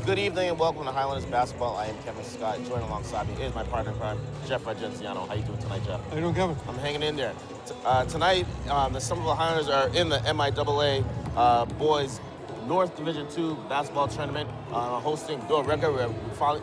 Good evening and welcome to Highlanders basketball. I am Kevin Scott. Joined alongside me is my partner in crime, Jeff Regenziano. How you doing tonight, Jeff? How you doing, Kevin? I'm hanging in there. Tonight, the Somerville Highlanders are in the MIAA Boys North Division II basketball tournament, hosting Billerica. We finally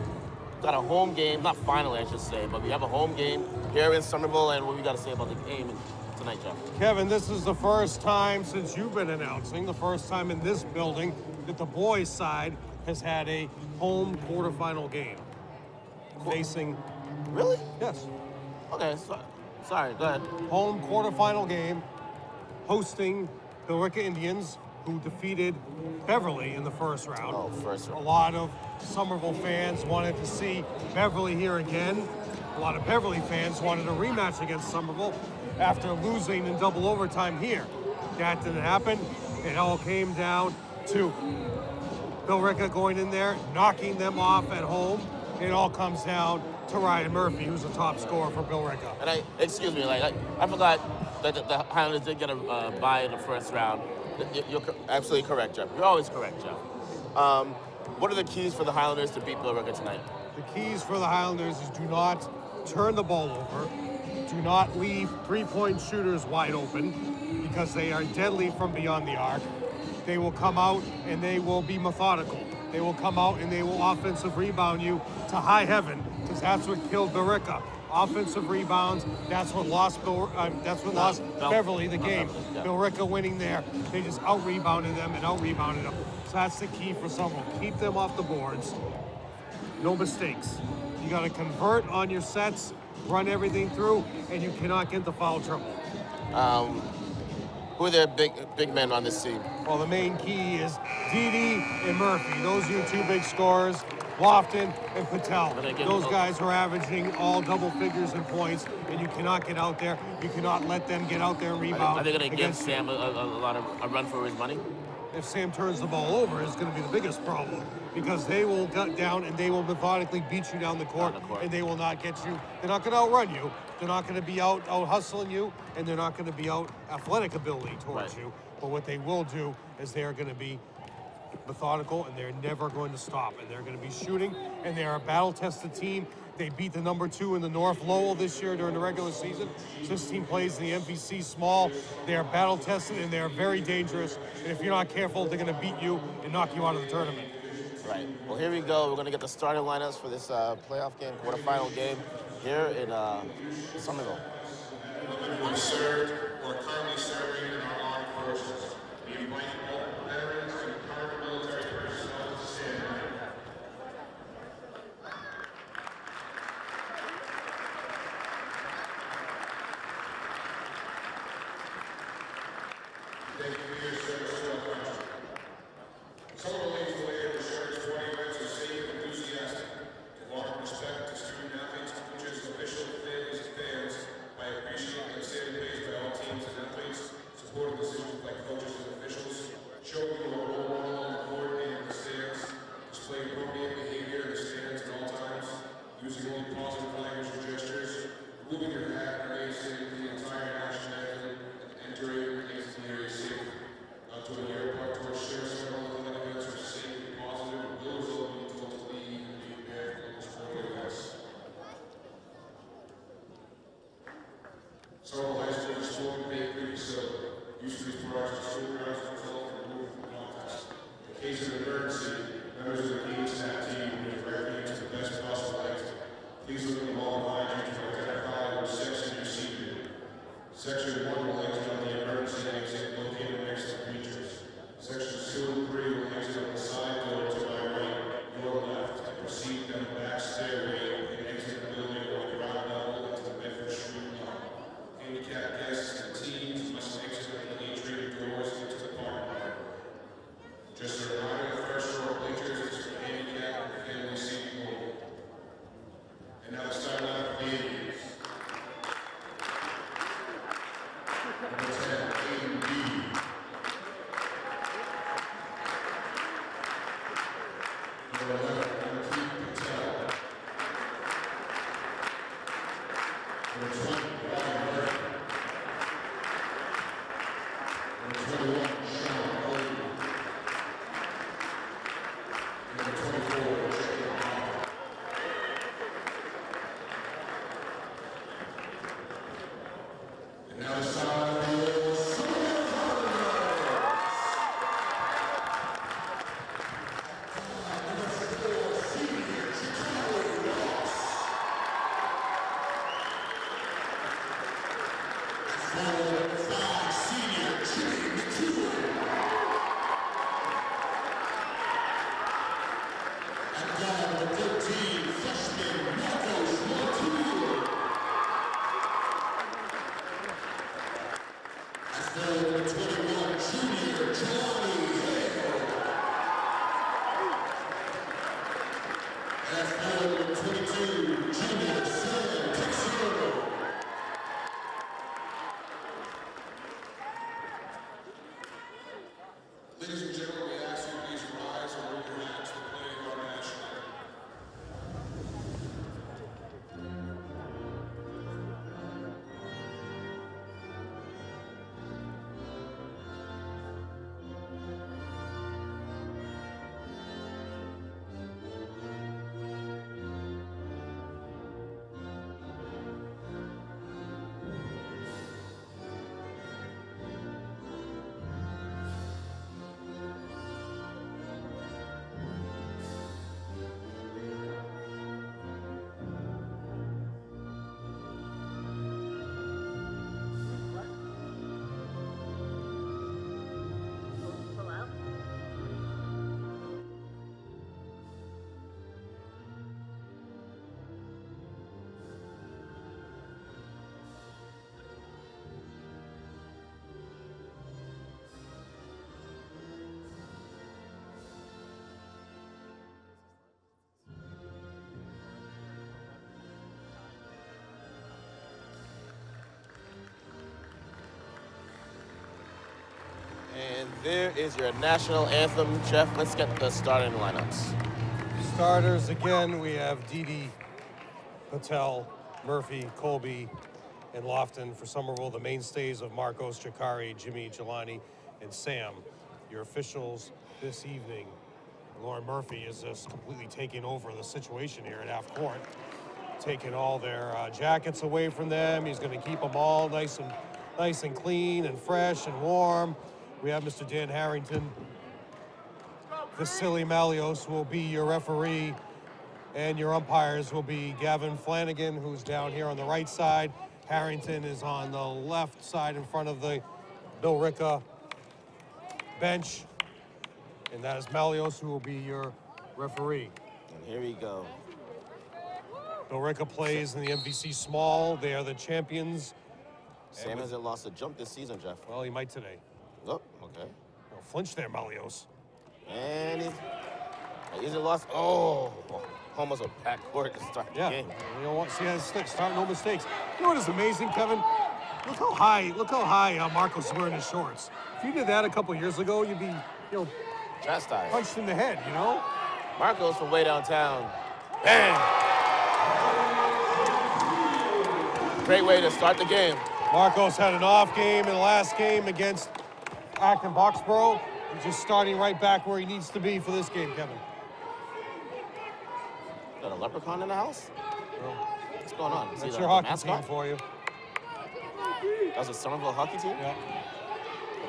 got a home game, not finally, I should say, but we have a home game here in Somerville. And what we got to say about the game tonight, Jeff? Kevin, this is the first time since you've been announcing, the first time in this building that the boys' side has had a home quarterfinal game. Facing... Really? Yes. Okay, sorry, go ahead. Home quarterfinal game, hosting Billerica Indians, who defeated Beverly in the first round. Oh, first round. A lot of Somerville fans wanted to see Beverly here again. A lot of Beverly fans wanted a rematch against Somerville after losing in double overtime here. That didn't happen. It all came down to Billerica going in there, knocking them off at home. It all comes down to Ryan Murphy, who's the top scorer for Billerica. And I forgot that the Highlanders did get a bye in the first round. You're absolutely correct, Jeff. You're always correct, Jeff. What are the keys for the Highlanders to beat Billerica tonight? The keys for the Highlanders is do not turn the ball over. Do not leave three-point shooters wide open because they are deadly from beyond the arc. They will come out and they will be methodical. They will come out and they will offensive rebound you to high heaven because that's what killed Billerica. Offensive rebounds. That's what lost Beverly the game. Billerica winning there. They just out-rebounded them and out-rebounded them. So that's the key for someone. Keep them off the boards. No mistakes. You got to convert on your sets, run everything through, and you cannot get into foul trouble. Who are their big men on this team? Well, the main key is Didi and Murphy. Those are your two big scorers. Lofton and Patel. Those guys are averaging all double figures in points, and you cannot get out there. You cannot let them get out there and rebound. Are they going to give Sam a run for his money? If Sam turns the ball over, it's going to be the biggest problem because they will gut down and they will methodically beat you down the court, and they will not get you. They're not going to outrun you. They're not going to be out hustling you, and they're not going to be out athletic ability towards you. But what they will do is they are going to be methodical, and they're never going to stop, and they're going to be shooting, and they're a battle-tested team. They beat the #2 in the North Lowell this year during the regular season. So this team plays in the MVC small. They are battle-tested, and they are very dangerous, and if you're not careful, they're going to beat you and knock you out of the tournament. Right. Well, here we go. We're going to get the starting lineups for this playoff game, quarterfinal game here in Somerville. Everyone served or currently serving in our armed forces. We invite all veterans and current military personnel to stand. Thank you for your service to our country. Some of the ladies will wear the shirts 20 events are safe and enthusiastic. To welcome respect to student athletes, coaches, officials, families, and fans, I appreciate the saving pace by all teams and athletes, supporting decisions by coaches and officials, showing you a role model on the court and in the stands, displaying appropriate behavior in the stands at all times, using only positive language and gestures, removing your hat and racing the entire national anthem, and entering into the area safely. Not to a year apart towards share several of the events are safe and positive, and will result in you told to lead and be prepared for local sporting events. Somerville High School is a sporting bakery facility. Use of these products to school grounds will result in removal from contest. In case of an emergency, members of the PE staff team will be directed to the best possible exit. Please look in the hall behind you to identify which section you're seated in. Section 1 will exit on the emergency exit located next to the bleachers. Sections 2 and 3 will exit on the side door to my right, your left, and proceed down the back stairway and exit the building on the ground level into the Bedford Street line. Handicapped guests and teams must exit at the entry doors into the parking lot. Just a reminder, the first row of bleachers is for handicapped and family seating only. And now the starting line for the Indians. Number 10, Eugene. Number 11, Patel. Number 20, Ryan Murphy. Number 21, Sean Oldham. Number 24, And now it's time for the And there is your national anthem. Jeff, let's get the starting lineups. Starters again, we have Didi, Patel, Murphy, Colby, and Lofton. For Somerville, the mainstays of Marcos, Chikari, Jimmy, Jelani, and Sam. Your officials this evening. Lauren Murphy is just completely taking over the situation here at half court. Taking all their jackets away from them. He's going to keep them all nice and clean and fresh and warm. We have Mr. Dan Harrington. Vasily Malios will be your referee, and your umpires will be Gavin Flanagan, who's down here on the right side. Harrington is on the left side in front of the Billerica bench, and that is Malios, who will be your referee. And here we go. Billerica plays in the MVC Small. They are the champions. Sam hasn't lost a jump this season, Jeff. Well, he might today. Oh, okay. Well, flinch there, Malios. And he hasn't lost. Oh, almost a backcourt to start the game. You don't want to see that stick. Start no mistakes. You know what is amazing, Kevin? Look how high Marcos is wearing his shorts. If you did that a couple years ago, you'd be, chastised. punched in the head, you know? Marcos from way downtown. Bam! Great way to start the game. Marcos had an off game in the last game against Acton Boxborough. He's just starting right back where he needs to be for this game, Kevin. Got a leprechaun in the house? What's going on? That's your hockey team for you. That was a Somerville hockey team? Yeah.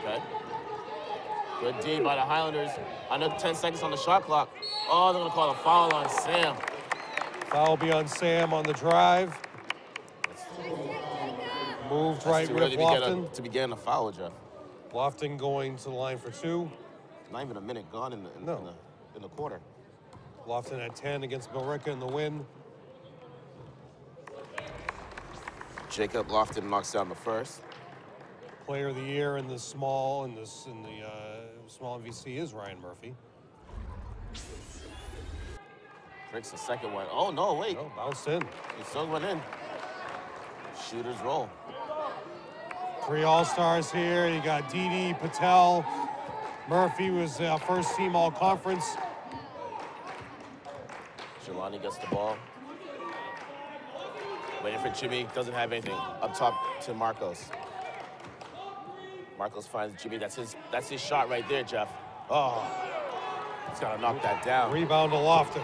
Okay. Good D by the Highlanders. Under 10 seconds on the shot clock. Oh, they're going to call a foul on Sam. Foul will be on Sam on the drive. Moved right with Lofton. To be getting a foul, Jeff. Lofton going to the line for two. Not even a minute gone in the quarter. Lofton at 10 against Billerica in the win. Jacob Lofton knocks down the first. Player of the year in the small small MVC is Ryan Murphy. Breaks the second one. Oh no, wait. Oh, bounced in. He still went in. Shooters roll. 3 All-Stars here. You got Didi, Patel. Murphy was first team all-conference. Jelani gets the ball. Waiting for Jimmy, doesn't have anything. Up top to Marcos. Marcos finds Jimmy, that's his shot right there, Jeff. Oh, he's gotta knock that down. Rebound to Lofton.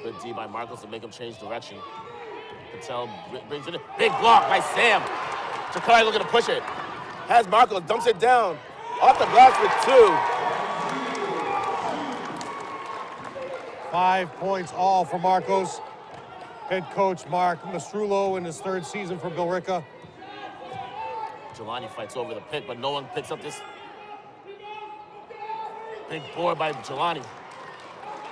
Good D by Marcos to make him change direction. Patel brings it in. Big block by Sam. Jakari looking to push it. Has Marcos, dumps it down. Off the glass with 2. 5 points all for Marcos. Head coach Mark Mastrullo in his 3rd season for Billerica. Jelani fights over the pick, but no one picks up this big board by Jelani.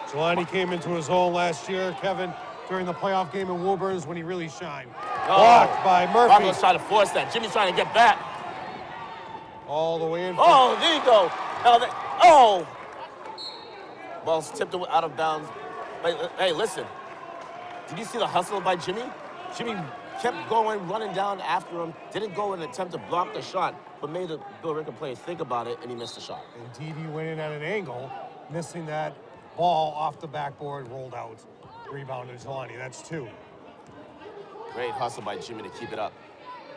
Jelani came into his own last year, Kevin, during the playoff game in Woburns when he really shined. Blocked by Murphy. Marcos trying to force that. Jimmy's trying to get back. All the way in. Oh, there you go. Oh! Ball's tipped out of bounds. But, hey, listen. Did you see the hustle by Jimmy? Jimmy kept going, running down after him. Didn't go in an attempt to block the shot, but made the Billerica player think about it, and he missed the shot. And Didi went in at an angle, missing that ball off the backboard, rolled out. Rebound to Jelani. That's 2. Great hustle by Jimmy to keep it up.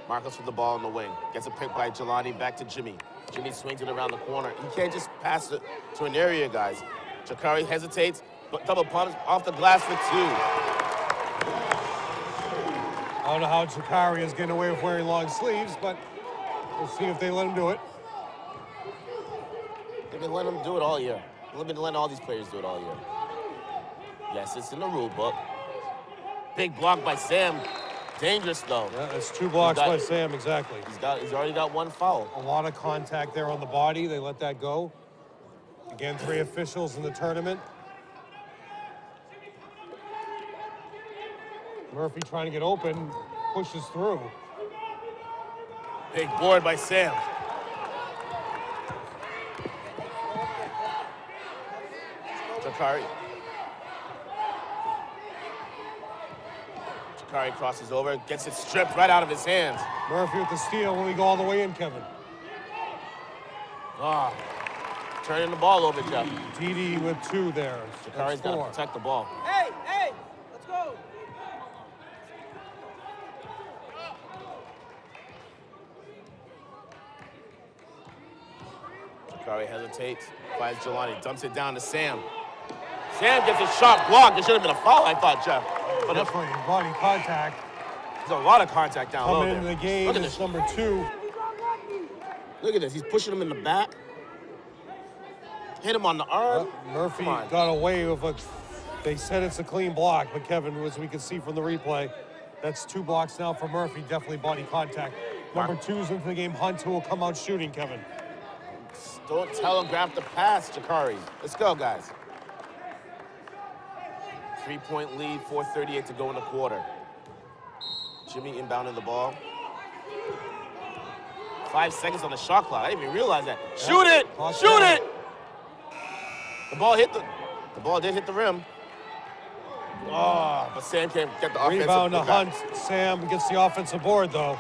Marcos with the ball in the wing. Gets a pick by Jelani, back to Jimmy. Jimmy swings it around the corner. You can't just pass it to an area, guys. Jakari hesitates, but double pumps off the glass for 2. I don't know how Jakari is getting away with wearing long sleeves, but we'll see if they let him do it. They've been letting him do it all year. They've been letting all these players do it all year. Yes, it's in the rule book. Big block by Sam. Dangerous, though. Yeah, that's 2 blocks by Sam, exactly. He's already got 1 foul. A lot of contact there on the body. They let that go. Again, 3 officials in the tournament. Murphy trying to get open, pushes through. Big board by Sam. Jakari. Jakari crosses over, gets it stripped right out of his hands. Murphy with the steal when we go all the way in, Kevin. Ah, turning the ball over, Jeff. Didi with 2 there. Jakari's got to protect the ball. Hey, let's go. Jakari hesitates, finds Jelani, dumps it down to Sam. Sam gets a shot blocked. It should have been a foul, I thought, Jeff. But definitely body contact. There's a lot of contact down low Coming into the game Look at is this. number 2. Look at this. He's pushing him in the back. Hit him on the arm. Murphy got away with a... They said it's a clean block, but Kevin, as we can see from the replay, that's 2 blocks now for Murphy. Definitely body contact. Number 2's into the game. Hunt, who will come out shooting, Kevin. Don't telegraph the pass, Jakari. Let's go, guys. 3-point lead, 4:38 to go in the quarter. Jimmy inbounding the ball. 5 seconds on the shot clock. I didn't even realize that. Shoot it! Shoot it! The ball did hit the rim. Oh, but Sam can't get the offensive Rebound to rebound. Hunt. Sam gets the offensive board, though.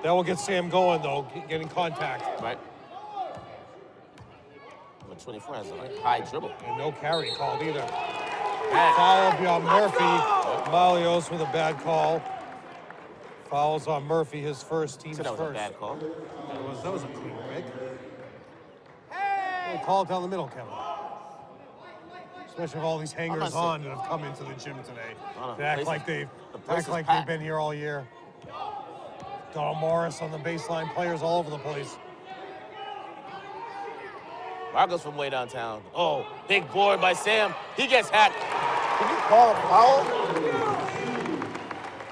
That will get Sam going, though, getting contact. Right. Number 24 has a high dribble. And no carry called either. Bad. Foul beyond Murphy. Malios with a bad call. Fouls on Murphy, his first, team's So that was first. a bad call. That was a clean break. Hey! Call it down the middle, Kevin. Especially with all these hangers on that have come into the gym today. They act like they've been here all year. Donald Morris on the baseline, players all over the place. Marcos from way downtown. Oh, big board by Sam. He gets hacked. Can you call a foul?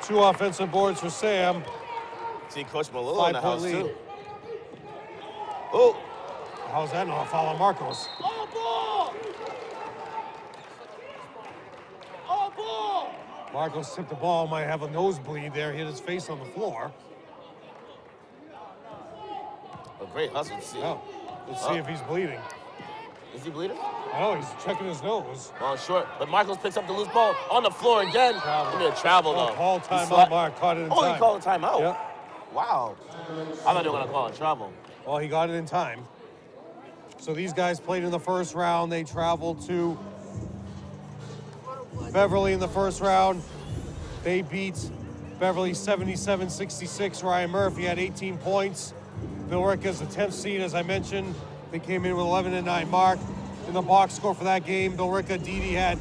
2 offensive boards for Sam. See Coach Malillo in the house, lead. too. Oh. How's that not a foul on Marcos? Oh, ball! Oh, ball! Marcos tipped the ball, might have a nosebleed there, hit his face on the floor. A great hustle to see. Oh. Let's see if he's bleeding. Is he bleeding? Oh, he's checking his nose. Ball short, but Marcos picks up the loose ball on the floor again. Give me a travel, though. Call timeout, Mark. Caught it in time. Oh, he called a timeout? Yeah. Wow. I thought they were going to call a travel. Well, he got it in time. So these guys played in the first round. They traveled to Beverly in the first round. They beat Beverly 77-66. Ryan Murphy had 18 points. Billerica's the 10th seed, as I mentioned. They came in with 11-9 mark. In the box score for that game, Billerica, Didi had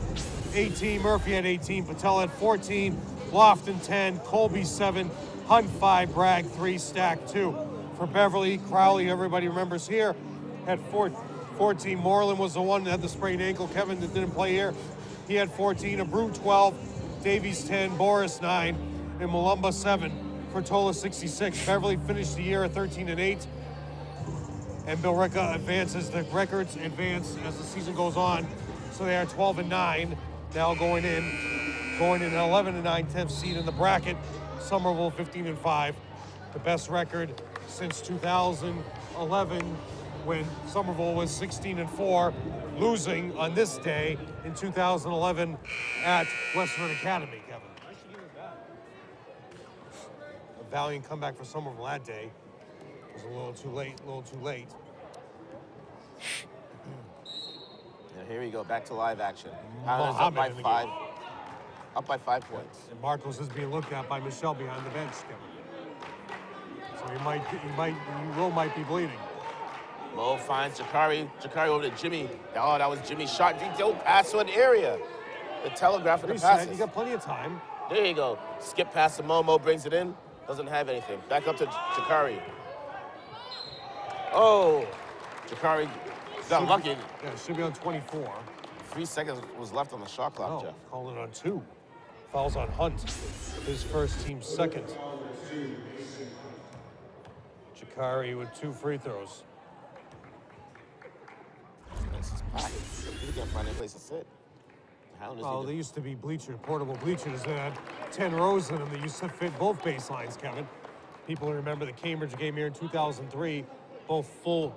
18, Murphy had 18, Patel had 14, Lofton 10, Colby 7, Hunt 5, Bragg 3, Stack 2. For Beverly, Crowley, everybody remembers here, had 14. Moreland was the one that had the sprained ankle. Kevin that didn't play here. He had 14. Abreu 12, Davies 10, Boris 9, and Malumba 7 for a total of 66. Beverly finished the year at 13-8. And Billerica advances. The records advance as the season goes on. So they are 12-9 now going in an 11-9 10th seed in the bracket. Somerville 15-5. The best record since 2011 when Somerville was 16-4, losing on this day in 2011 at Western Academy, Kevin. A valiant comeback for Somerville that day. It was a little too late. Yeah, here we go, back to live action. Highlanders up by 5. Up by 5 points. And Marcos is being looked at by Michelle behind the bench, Kevin. So he might be bleeding. Mo finds Jakari. Jakari over to Jimmy. Oh, that was Jimmy's shot. Detailed pass to an area. The telegraph of the passes. You got plenty of time. There you go. Skip past to Mo. Mo brings it in. Doesn't have anything. Back up to Jakari. Oh, Jakari got lucky. Yeah, it should be on 24. 3 seconds was left on the shot clock, Jeff. Calling it on 2. Fouls on Hunt, his first, team second. Jakari with 2 free throws. This is packed. He can't find any place to sit. Well, they used to be portable bleachers that had 10 rows in them. They used to fit both baselines, Kevin. People remember the Cambridge game here in 2003. Both full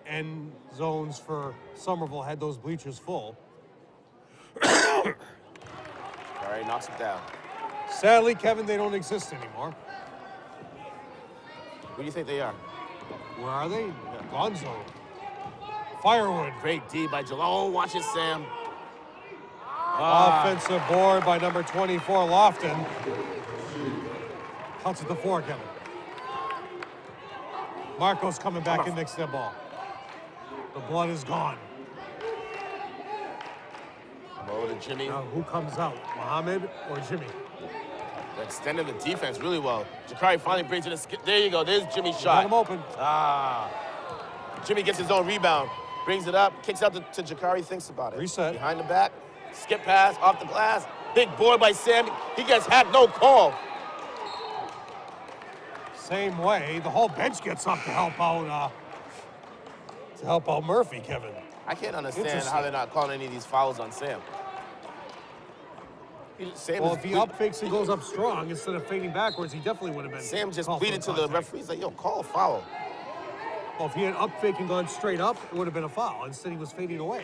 end zones for Somerville had those bleachers full. All right, knocks it down. Sadly, Kevin, they don't exist anymore. Who do you think they are? Where are they? Gonzo. Firewood. Great D by Jalone. Watch it, Sam. Offensive board by number 24, Lofton. Cuts at the 4, Kevin. Marcos coming back in next to the ball. The blood is gone. Over to Jimmy. Now, who comes out, Muhammad or Jimmy? Extending the defense really well. Jakari finally brings it in. There you go. There's Jimmy's shot. Let him open. Jimmy gets his own rebound. Brings it up. Kicks out to Jakari. Thinks about it. Reset. Behind the back. Skip pass off the glass. Big board by Sam. He gets hacked. No call. Same way. The whole bench gets up to help out Murphy, Kevin. I can't understand how they're not calling any of these fouls on Sam. Well, if he up fakes and goes up strong instead of fading backwards, he definitely would have been. Sam just pleaded to the referee. He's like, yo, call a foul. Well, if he had up fake and gone straight up, it would have been a foul. Instead, he was fading away.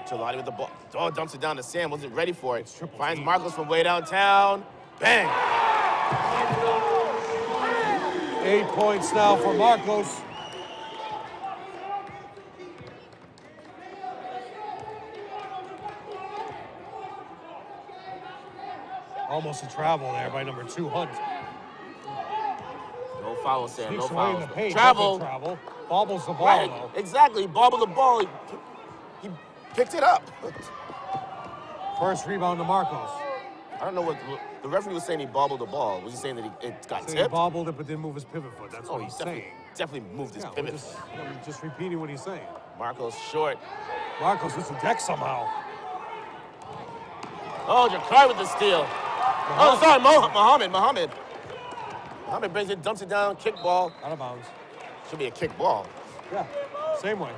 Gelati with the ball. Oh, dumps it down to Sam. Wasn't ready for it. Finds Marcos from way downtown. Bang! 8 points now for Marcos. Almost a travel there by number 2, Hunt. No foul, Sam. No Sneaks away in foul. the paint. Travel. Bobbles the ball, Right. though. Exactly. Bobbled the ball. He picked it up. First rebound to Marcos. I don't know what the referee was saying. He bobbled the ball. Was he saying that it got So tipped? he bobbled it, but didn't move his pivot foot. That's what he's saying. Definitely moved his pivot. Just repeating what he's saying. Marcos short. Marcos hits the deck somehow. Oh, Jakari with the steal. Oh, sorry, Muhammad. Muhammad brings it, dumps it down, kick ball. Out of bounds. Should be a kick ball. Yeah, same way.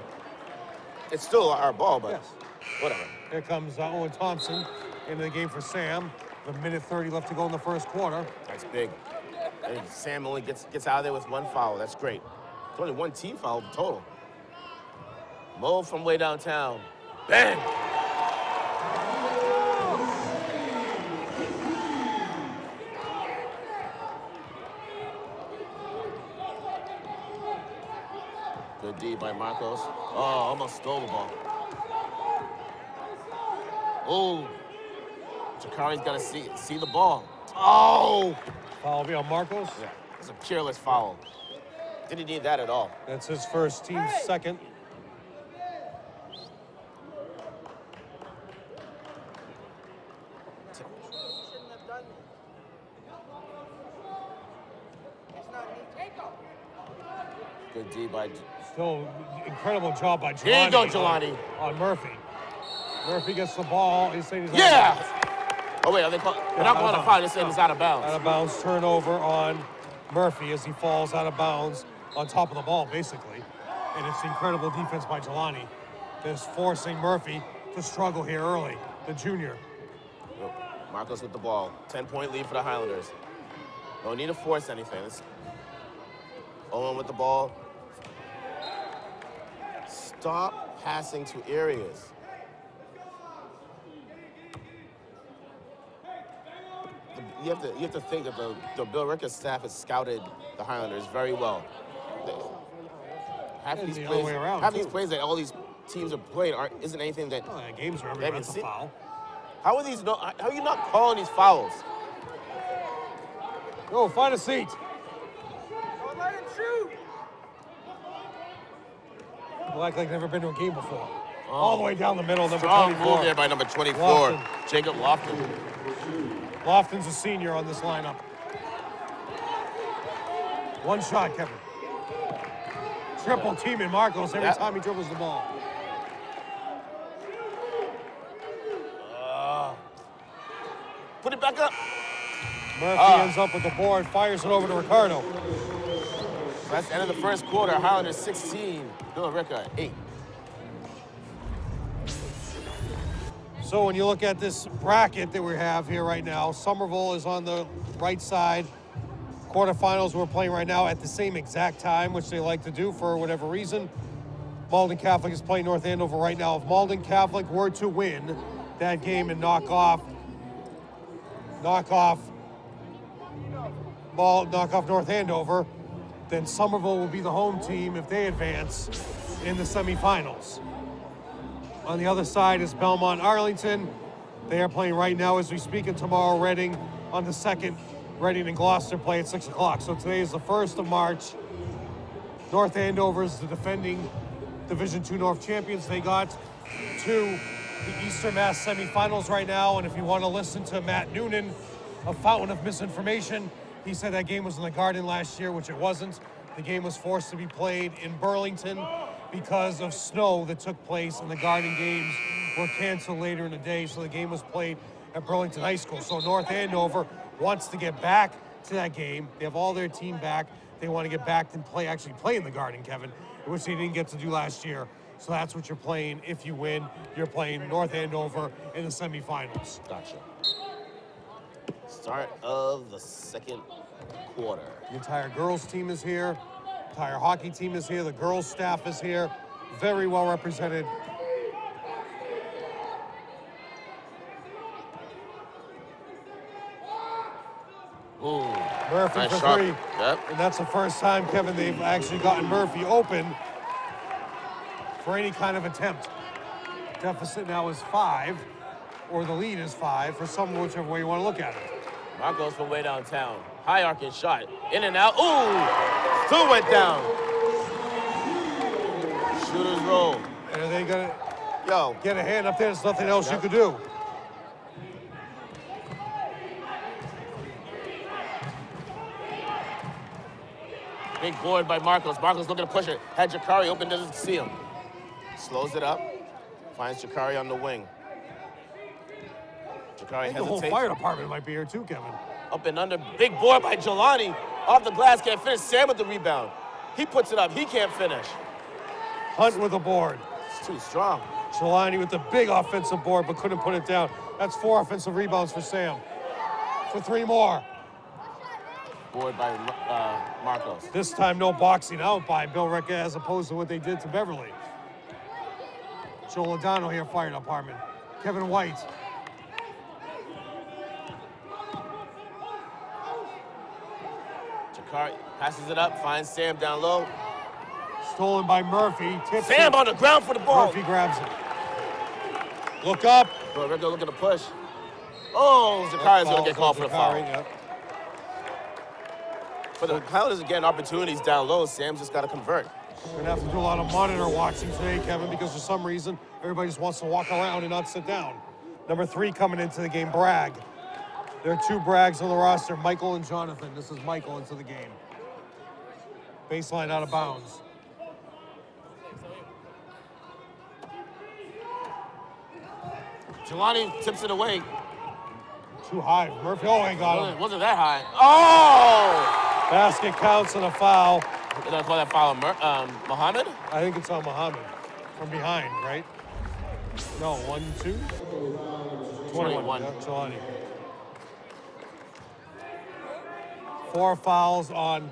It's still our ball, but Yes. whatever. Here comes Owen Thompson into the game for Sam. The minute 30 left to go in the first quarter. That's big. And Sam only gets out of there with 1 foul. That's great. It's only 1 team foul total. Mo from way downtown. Bang! Good D by Marcos. Oh, almost stole the ball. Oh, Jakari's got to see the ball. Oh! Foul be on Marcos. Yeah, it's a careless foul. Didn't need that at all. That's his first, team second. Shouldn't have done it. It's not neat. Take off. Good D by... Still, incredible job by Jelani. Here you go, Jelani. On Murphy. Murphy gets the ball. He's saying he's Yeah! out of bounds. Oh, wait, are they call, they're not calling a foul. They're saying it's out of bounds. Out of bounds, turnover on Murphy as he falls out of bounds on top of the ball, basically. And it's incredible defense by Jelani that's forcing Murphy to struggle here early, the junior. Marcos with the ball. 10-point lead for the Highlanders. No need to force anything. Owen with the ball. Stop passing to areas. You have to think that the Billerica staff has scouted the Highlanders very well. Half these plays that all these teams have played isn't anything that games are every month a foul. How are these? How are you not calling these fouls? Go find a seat. Don't let him shoot. Like they've never been to a game before. All the way down the middle, number Strong 24. move there by number 24, Lofton. Jacob Lofton. Lofton's a senior on this lineup. One shot, Kevin. Triple team in Marcos every time he dribbles the ball. Put it back up. Murphy ends up with the board, fires it over to Ricardo. That's the end of the first quarter. Highlanders 16, Billerica 8. So when you look at this bracket that we have here right now, Somerville is on the right side. Quarterfinals we're playing right now at the same exact time, which they like to do for whatever reason. Malden Catholic is playing North Andover right now. If Malden Catholic were to win that game and knock off North Andover, then Somerville will be the home team if they advance in the semifinals. On the other side is Belmont Arlington. They are playing right now as we speak, and tomorrow Reading on the second. Reading and Gloucester play at 6 o'clock. So today is the 1st of March. North Andover is the defending Division II North champions. They got to the Eastern Mass semifinals right now, and if you want to listen to Matt Noonan, a fountain of misinformation, he said that game was in the Garden last year, which it wasn't. The game was forced to be played in Burlington because of snow that took place, and the Garden games were canceled later in the day, so the game was played at Burlington High School. So North Andover wants to get back to that game. They have all their team back. They want to get back and actually play in the Garden, Kevin, which they didn't get to do last year. So that's what you're playing. If you win, you're playing North Andover in the semifinals. Gotcha. Start of the second quarter. The entire girls team is here. The entire hockey team is here. The girls staff is here. Very well represented. Ooh, Murphy nice for shot. three. Yep. And that's the first time, Kevin, they've actually gotten Murphy open for any kind of attempt. Deficit now is 5, or the lead is 5, for some whichever way you want to look at it. Marcos from way downtown. High arcing shot. In and out. Ooh! Still went down. Shooter's roll. And are they going to get a hand up there? There's nothing else you could do. Big board by Marcos. Marcos looking to push it. Had Jakari open, doesn't see him. Slows it up. Finds Jakari on the wing. Jakari hesitates. The whole fire department might be here too, Kevin. Up and under. Big board by Jelani. Off the glass, can't finish. Sam with the rebound. He puts it up. He can't finish. Hunt with the board. It's too strong. Jelani with the big offensive board, but couldn't put it down. That's 4 offensive rebounds for Sam. For 3 more. Board by Marcos. This time, no boxing out by Billerica as opposed to what they did to Beverly. Joe Lodano here, fire department. Kevin White. Jakari passes it up, finds Sam down low. Stolen by Murphy. Tips Sam it. on the ground for the ball. Murphy grabs it. Look up. Billerica looking to push. Oh, Jakari's going to get called for the foul. Yep. But the Highlanders are getting opportunities down low. Sam's just got to convert. We're going to have to do a lot of monitor watching today, Kevin, because for some reason, everybody just wants to walk around and not sit down. Number 3 coming into the game, Bragg. There are 2 Braggs on the roster, Michael and Jonathan. This is Michael into the game. Baseline out of bounds. Jelani tips it away. Too high. Murphy, oh, he got him. Wasn't that high? Oh! Basket counts and a foul. Did I call that foul Muhammad? I think it's on Muhammad. From behind, right? No, 1, 2? 21. Yeah, Jelani. 4 fouls on...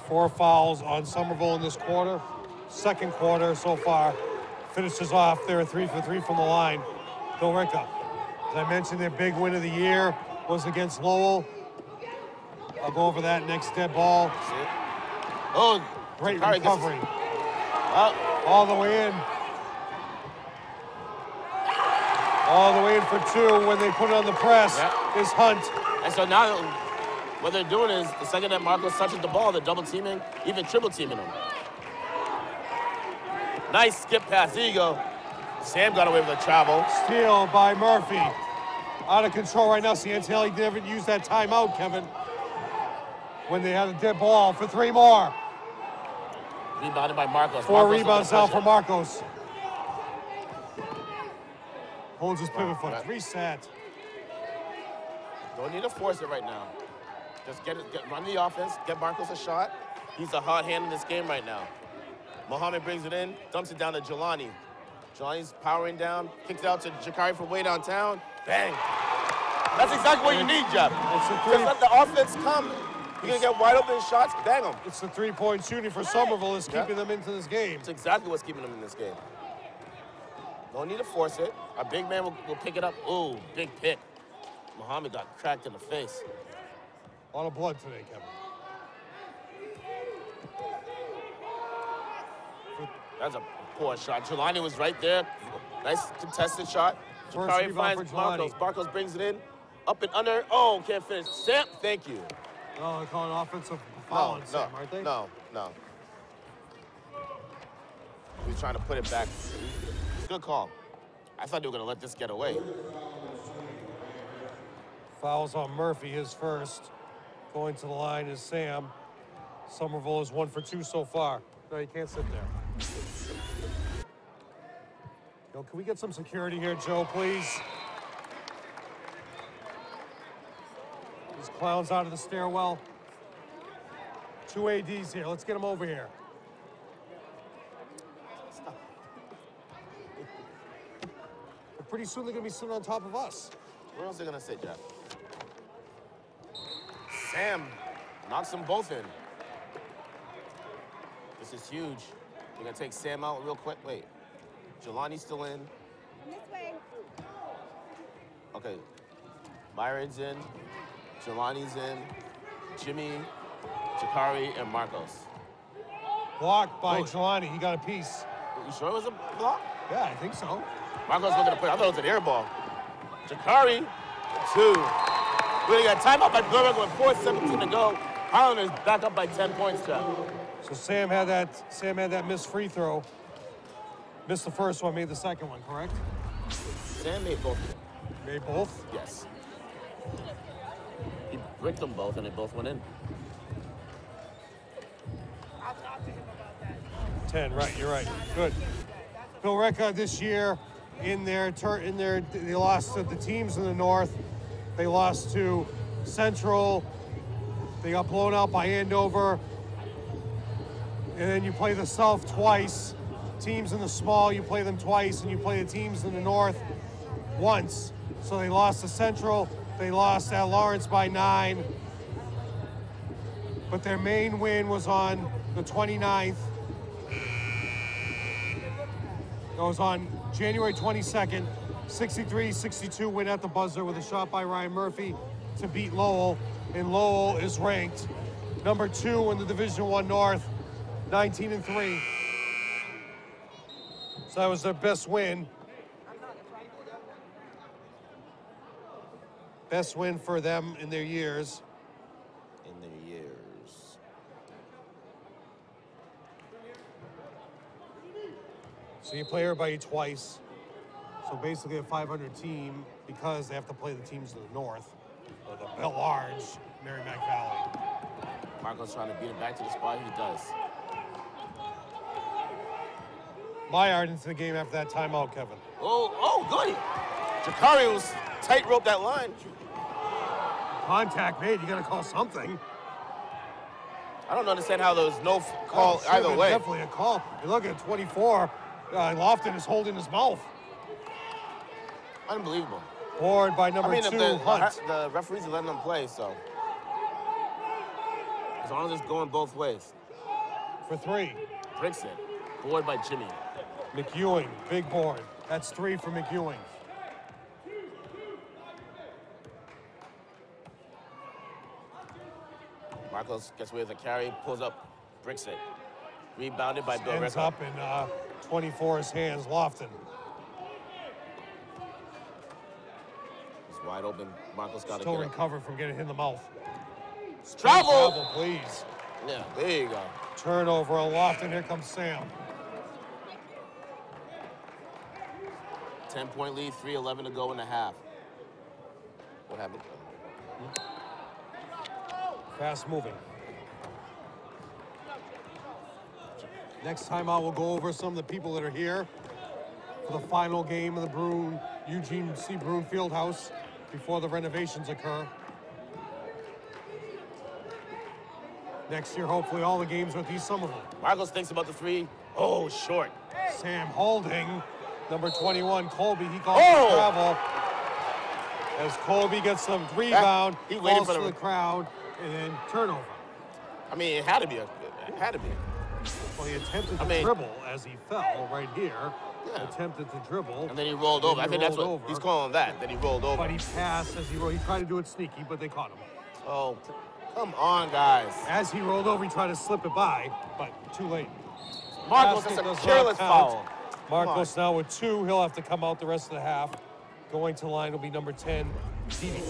4 fouls on Somerville in this quarter. Second quarter so far. Finishes off there 3 for 3 from the line. Billerica. As I mentioned, their big win of the year was against Lowell. I'll go over that next dead ball. Oh, great Jakari recovery. All the way in. All the way in for 2 when they put it on the press is Hunt. And so now what they're doing is the second that Marcos touches the ball, they're double teaming, even triple teaming him. Nice skip pass. There you go. Sam got away with the travel. Steal by Murphy. Out of control right now. Santelli didn't use that timeout, Kevin. When they had a dead ball for 3 more. Rebounded by Marcos. 4 rebounds now for Marcos. Holds his pivot foot. Reset. Don't need to force it right now. Just run the offense, get Marcos a shot. He's a hot hand in this game right now. Muhammad brings it in, dumps it down to Jelani. Jelani's powering down, kicks it out to Jakari from way downtown. Bang. That's exactly what you need, Jeff. Just let the offense come. You're going to get wide open shots, bang them. It's the 3-point shooting for Somerville that's keeping them into this game. It's exactly what's keeping them in this game. No need to force it. Our big man will pick it up. Ooh, big pick. Muhammad got cracked in the face. A lot of blood today, Kevin. That's a poor shot. Jelani was right there. Nice contested shot. Jakari finds Marcos. Marcos brings it in. Up and under. Oh, can't finish. Sam, thank you. No, they're calling offensive foul on Sam, aren't they? No. He's trying to put it back. Good call. I thought they were going to let this get away. Fouls on Murphy, his first. Going to the line is Sam. Somerville is 1 for 2 so far. No, you can't sit there. Yo, can we get some security here, Joe, please? These clowns out of the stairwell. 2 ADs here. Let's get them over here. But pretty soon they're going to be sitting on top of us. Where else are they going to sit, Jeff? Sam knocks them both in. This is huge. We're going to take Sam out real quick. Wait. Jelani's still in. This way. Okay. Byron's in. Jelani's in. Jimmy, Jakari, and Marcos. Blocked by Jelani. He got a piece. You sure it was a block? Yeah, I think so. Marcos looking to put it. I thought it was an air ball. Jakari, 2. We got timeout by Billerica with 4:17 to go. Highlanders back up by 10 points, Jeff. So Sam had that missed free throw. Missed the first one, made the second one, correct? Sam made both. Made both? Yes. He bricked them both, and they both went in. I'll talk to him about that. 10, right, you're right. Good. Billerica this year, they lost to the teams in the north. They lost to Central. They got blown out by Andover. And then you play the South twice. Teams in the small, you play them twice, and you play the teams in the north once. So they lost to Central. They lost at Lawrence by 9. But their main win was on the 29th. It was on January 22nd, 63-62 win at the buzzer with a shot by Ryan Murphy to beat Lowell. And Lowell is ranked number 2 in the Division I North, 19-3. So that was their best win. Best win for them in their years. So you play everybody twice. So basically a 500 team because they have to play the teams to the north, or the large Merrimack Valley. Marco's trying to beat him back to the spot. He does. Maillard into the game after that timeout, Kevin. Oh, goody. Jakari was tight rope that line. Contact made, you gotta call something. I don't understand how there was no call either way. Definitely a call. You look at 24, Lofton is holding his mouth. Unbelievable. Board by number 2, Hunt. The referees are letting them play, so. As long as it's going both ways. For 3. Bricks it. Board by Jimmy. McEwing, big board. That's 3 for McEwing. Marcos gets away with a carry, pulls up, bricks it. Rebounded by Billerica. Ends up in 24's hands, Lofton. It's wide open. Marcos got to Still get recover from getting hit in the mouth. Travel! Travel, please. Yeah, there you go. Turnover on Lofton. Here comes Sam. 10-point lead, 3:11 to go in the half. What happened? Fast moving. Next time out, we'll go over some of the people that are here for the final game of the Brune, Eugene C. Brune Fieldhouse before the renovations occur. Next year, hopefully, all the games are at East Somerville. Marcos thinks about the 3. Oh, short. Sam holding. Number 21, Colby, he calls for travel. As Colby gets some rebound, he waited falls for to the crowd, and then turnover. I mean, it had to be. It had to be. Well, he attempted to dribble as he fell right here. Yeah. Attempted to dribble. And then he rolled over. I think that's what he's calling that. Then he rolled over. But he passed as he rolled. He tried to do it sneaky, but they caught him. Oh, come on, guys. As he rolled over, he tried to slip it by, but too late. Marcos, that's a careless foul. Marcos now with 2. He'll have to come out the rest of the half. Going to line will be number 10, Stevie.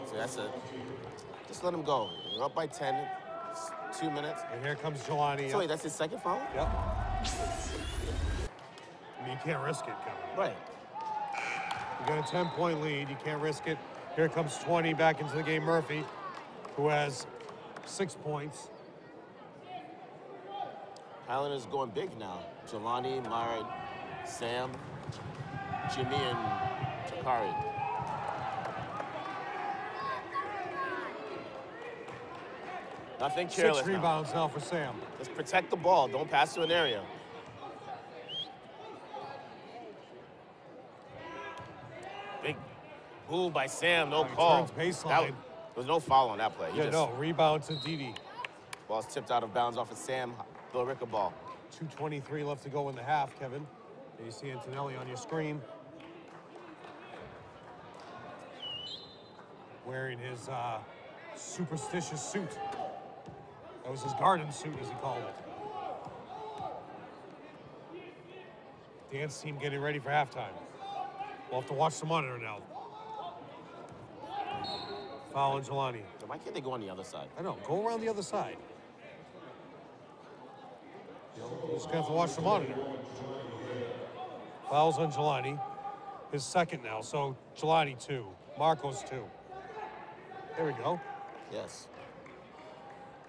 So that's it. Just let him go. You're up by 10. It's 2 minutes. And here comes Jelani. So wait, that's his second foul? Yep. I mean, you can't risk it, Kevin. Right. You got a 10-point lead. You can't risk it. Here comes 20 back into the game, Murphy, who has 6 points. Highlanders going big now. Jelani, Myron, Sam, Jimmy, and Jakari. Nothing careless. 6 rebounds now for Sam. Just protect the ball. Don't pass to an area. Big move by Sam. No call. Baseline. There was no foul on that play. No. Rebound to Didi. Ball's tipped out of bounds off of Sam. Billerica ball. 2:23 left to go in the half, Kevin. And you see Antonelli on your screen. Wearing his superstitious suit. That was his garden suit, as he called it. Dance team getting ready for halftime. We'll have to watch the monitor now. Foul on Jelani. Why can't they go on the other side? I know. Go around the other side. We're just going to have to watch the monitor. Fouls on Jelani. His second now. So Jelani 2. Marcos 2. There we go. Yes.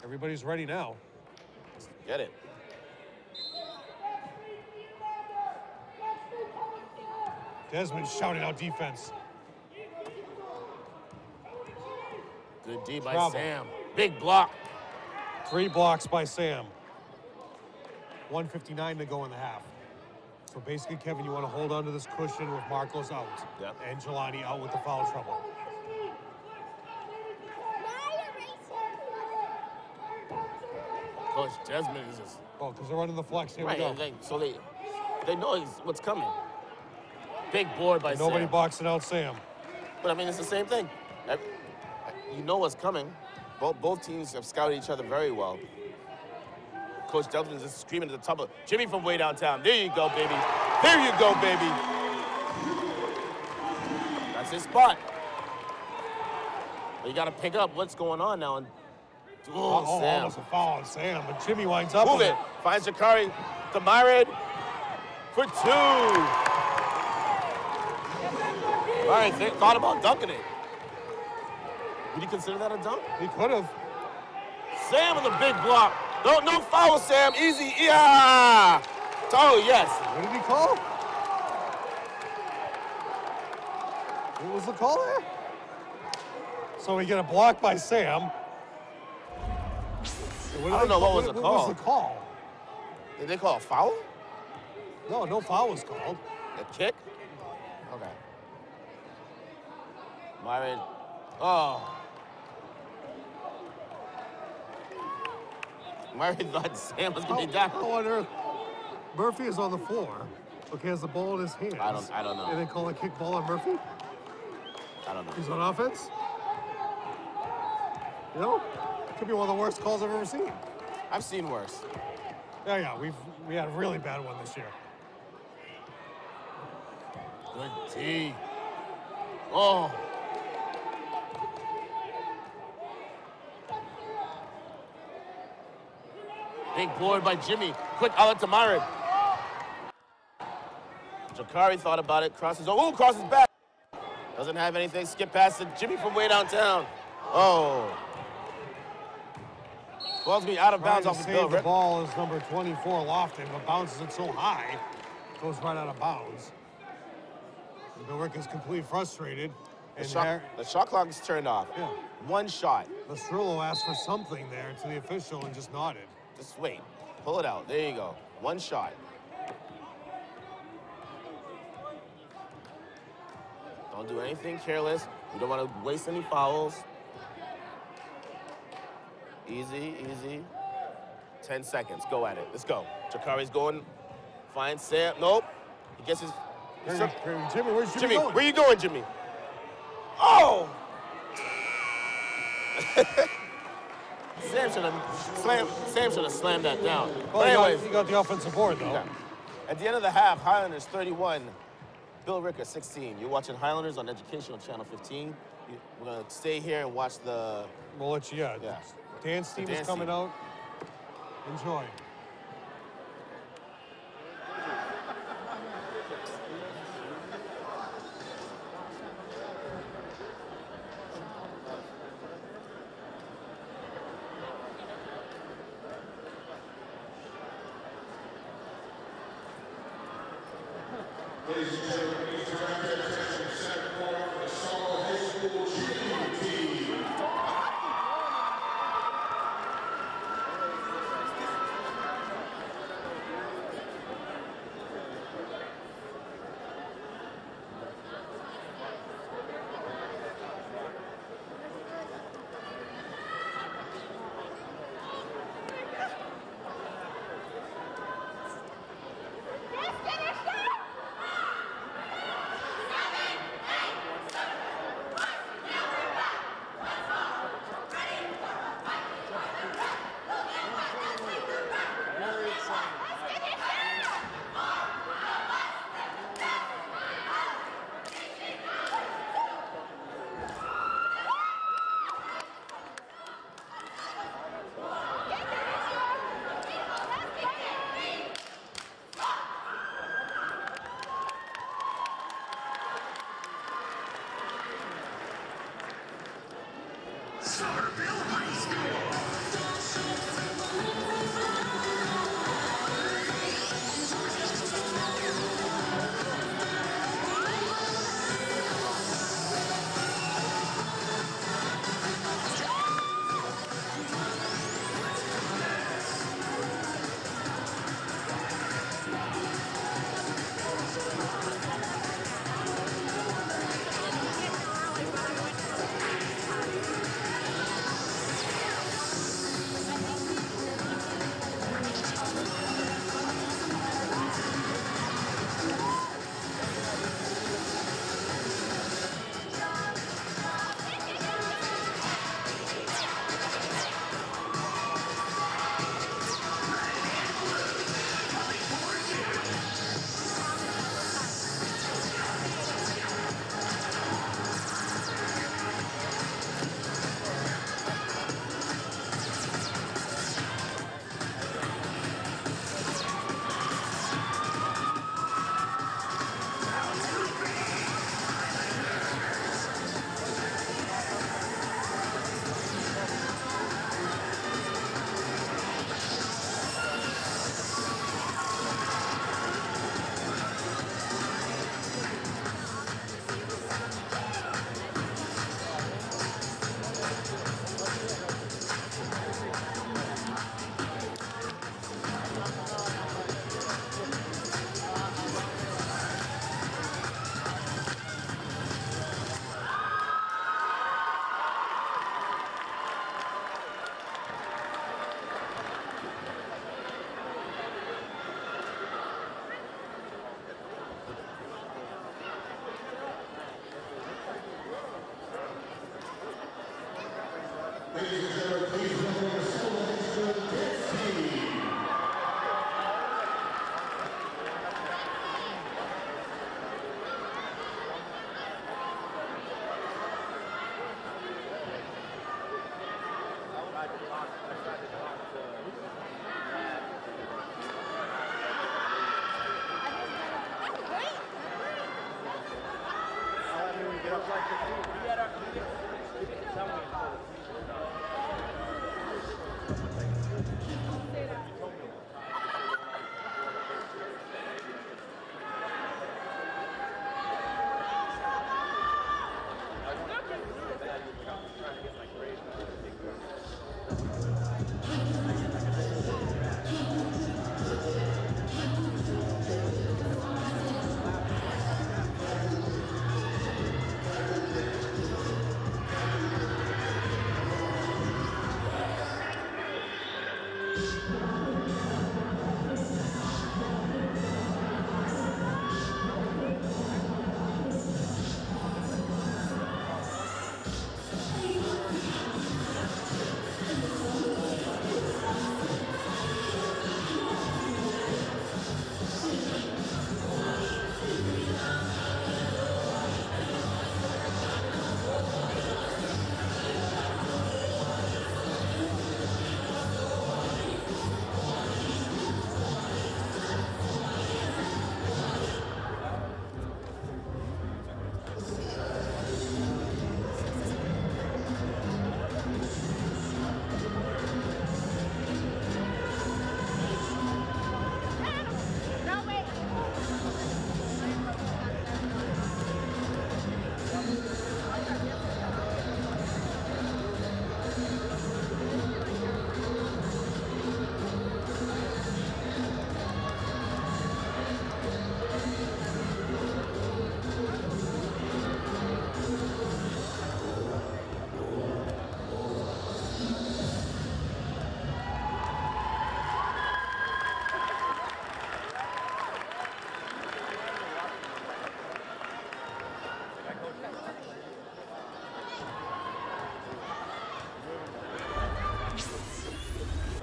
Everybody's ready now. Get it. Desmond shouting out defense. Good D by Sam. Big block. 3 blocks by Sam. 1:59 to go in the half. So basically, Kevin, you want to hold on to this cushion with Marcos out. Yep. And Jelani out with the foul trouble. Coach Desmond is just... Oh, because they're running the flex. Here right, we go. so they know what's coming. Big board by Sam. Nobody boxing out Sam. But I mean, it's the same thing. You know what's coming. Both teams have scouted each other very well. Coach Desmond is just screaming at the top of Jimmy from way downtown. There you go, baby. There you go, baby. That's his spot. But you got to pick up what's going on now. And Sam. Almost a foul on Sam, but Jimmy winds up Move with it. Finds Jakari to Myred. for 2. All right, thought about dunking it. Would you consider that a dunk? He could have. Sam with a big block. No foul, Sam. Easy. Yeah. Oh, yes. What did he call? What was the call there? So we get a block by Sam. I don't know what was the call. What was the call? Did they call a foul? No foul was called. A kick? Okay. Myron. Oh. Myron thought Sam was going to be down. How on earth? Murphy is on the floor. Okay, has the ball in his hands. I don't know. And they call a kick ball on Murphy? I don't know. He's on offense? You know? Could be one of the worst calls I've ever seen. I've seen worse. Yeah, we had a really bad one this year. Good D. Oh. Big board by Jimmy. Quick outlet to Myron. Jakari thought about it. Crosses back. Doesn't have anything. Skip past it. Jimmy from way downtown. Oh. Ball's me out of bounds off the save the ball is number 24, Lofton, but bounces it so high, goes right out of bounds. Billerica's completely frustrated. The shot clock is turned off. Yeah. One shot. Lastrillo asked for something there to the official and just nodded. Just wait. Pull it out. There you go. One shot. Don't do anything careless. You don't want to waste any fouls. Easy, easy. 10 seconds. Go at it. Let's go. Jakari's going. Finds Sam. Nope. He gets his... Jimmy, where's Jimmy going? Where you going, Jimmy? Oh! Sam should have slammed that down. Well, But anyways, he got the offensive board, though. yeah. At the end of the half, Highlanders 31, Billerica 16. You're watching Highlanders on Educational Channel 15. We're going to stay here and watch the... We'll let you, yeah. Dance team is coming out. Enjoy. Ladies and gentlemen, please direct your attention to center court for the Somerville High School cheerleading team.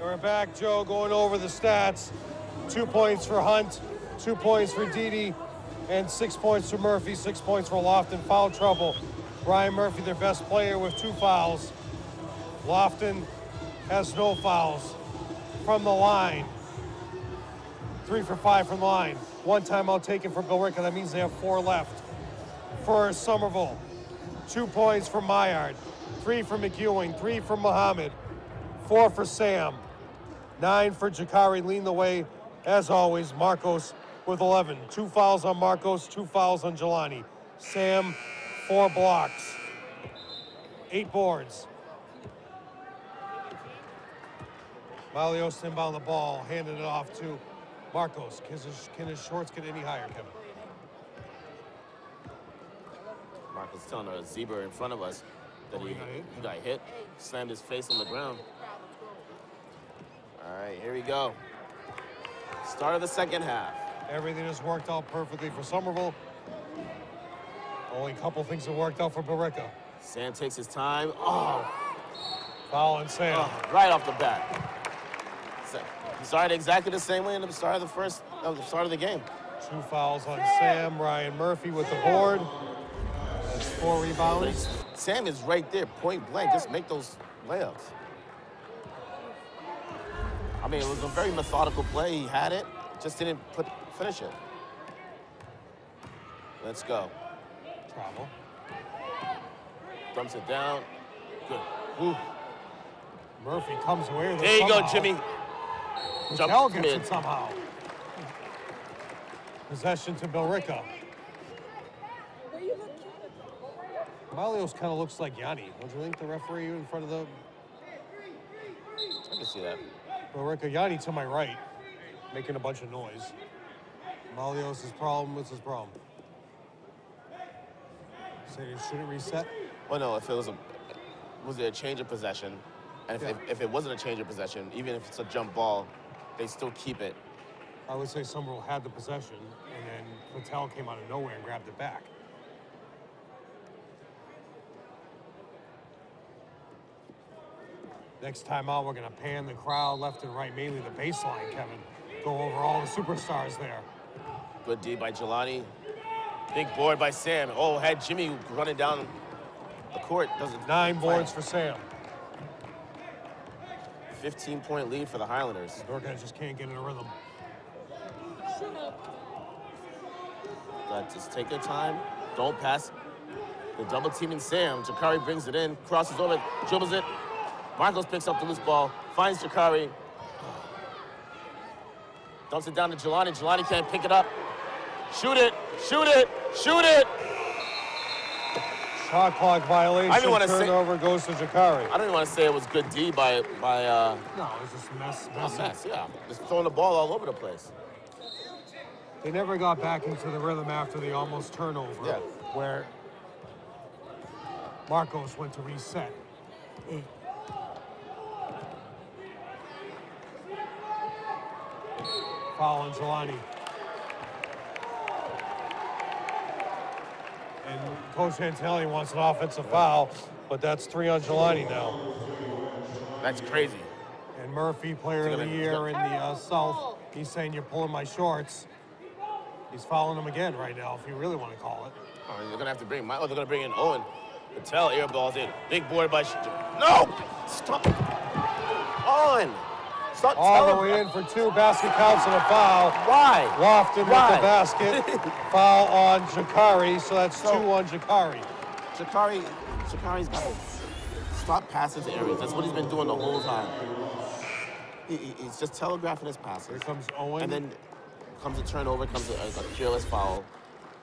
We're back, Joe, going over the stats. 2 points for Hunt, 2 points for Didi, and 6 points for Murphy, 6 points for Lofton. Foul trouble. Ryan Murphy, their best player, with 2 fouls. Lofton has no fouls. From the line, 3 for 5 from the line. 1 timeout taken for Billerica. That means they have 4 left. For Somerville, 2 points for Maillard, 3 for McEwen, 3 for Muhammad, 4 for Sam, 9 for Jakari. Leading the way, as always, Marcos with 11. 2 fouls on Marcos, 2 fouls on Jelani. Sam, 4 blocks, 8 boards. Malios inbound the ball, handed it off to Marcos. Can his shorts get any higher, Kevin? Marcos telling a zebra in front of us that he got hit, slammed his face on the ground. All right, here we go. Start of the second half. Everything has worked out perfectly for Somerville. Only a couple things have worked out for Billerica. Sam takes his time. Oh, Foul on Sam. oh, right off the bat. He started exactly the same way in the start of the game. 2 fouls on Sam. Ryan Murphy with the board. That's 4 rebounds. Sam is right there, point blank. Just make those layups. I mean, it was a very methodical play. He had it, just didn't finish it. Let's go. Travel. Dumps it down. Good. Ooh. Murphy comes away with it. There you somehow. go, Jimmy. Patel gets mid. it somehow. Possession to Billerica. Malios kind of looks like Yanni. Don't you think, the referee in front of the... I can see that. Billerica, Yanni to my right, making a bunch of noise. Malios' problem, what's his problem? Say it shouldn't reset? Well, no, if it was it a change of possession? And if it wasn't a change of possession, even if it's a jump ball, they still keep it. I would say Somerville had the possession, and then Patel came out of nowhere and grabbed it back. Next time out, we're going to pan the crowd left and right, mainly the baseline, Kevin. Go over all the superstars there. Good D by Jelani. Big board by Sam. Oh, had Jimmy running down the court. Doesn't 9 boards for Sam. 15-point lead for the Highlanders. Billerica just can't get in a rhythm. But just take their time. Don't pass. They're double teaming Sam. Jakari brings it in, crosses over, dribbles it. Marcos picks up the loose ball, finds Jakari. Dumps it down to Jelani. Jelani can't pick it up. Shoot it, shoot it, shoot it! Shot clock violation, turnover goes to Jakari. I don't even want to say it was good D by No, it was just a mess. yeah. Just throwing the ball all over the place. They never got back into the rhythm after the almost turnover, where Marcos went to reset. Foul on Jelani. And Coach Antelli wants an offensive foul, but that's 3 on Jelani now. That's crazy. And Murphy, player of the year in the South, he's saying you're pulling my shorts. He's fouling him again right now, if you really want to call it. Oh, they're gonna have to bring they're gonna bring in Owen. Patel air balls in. Big board by No! Stop! Owen! Stop! All the way in for 2, basket counts and a foul. Why? Lofton with the basket. Foul on Jakari, so that's 2 on Jakari. Jakari's got to stop passing to areas. That's what he's been doing the whole time. He's just telegraphing his passes. Here comes Owen. And then comes a turnover, comes a careless foul.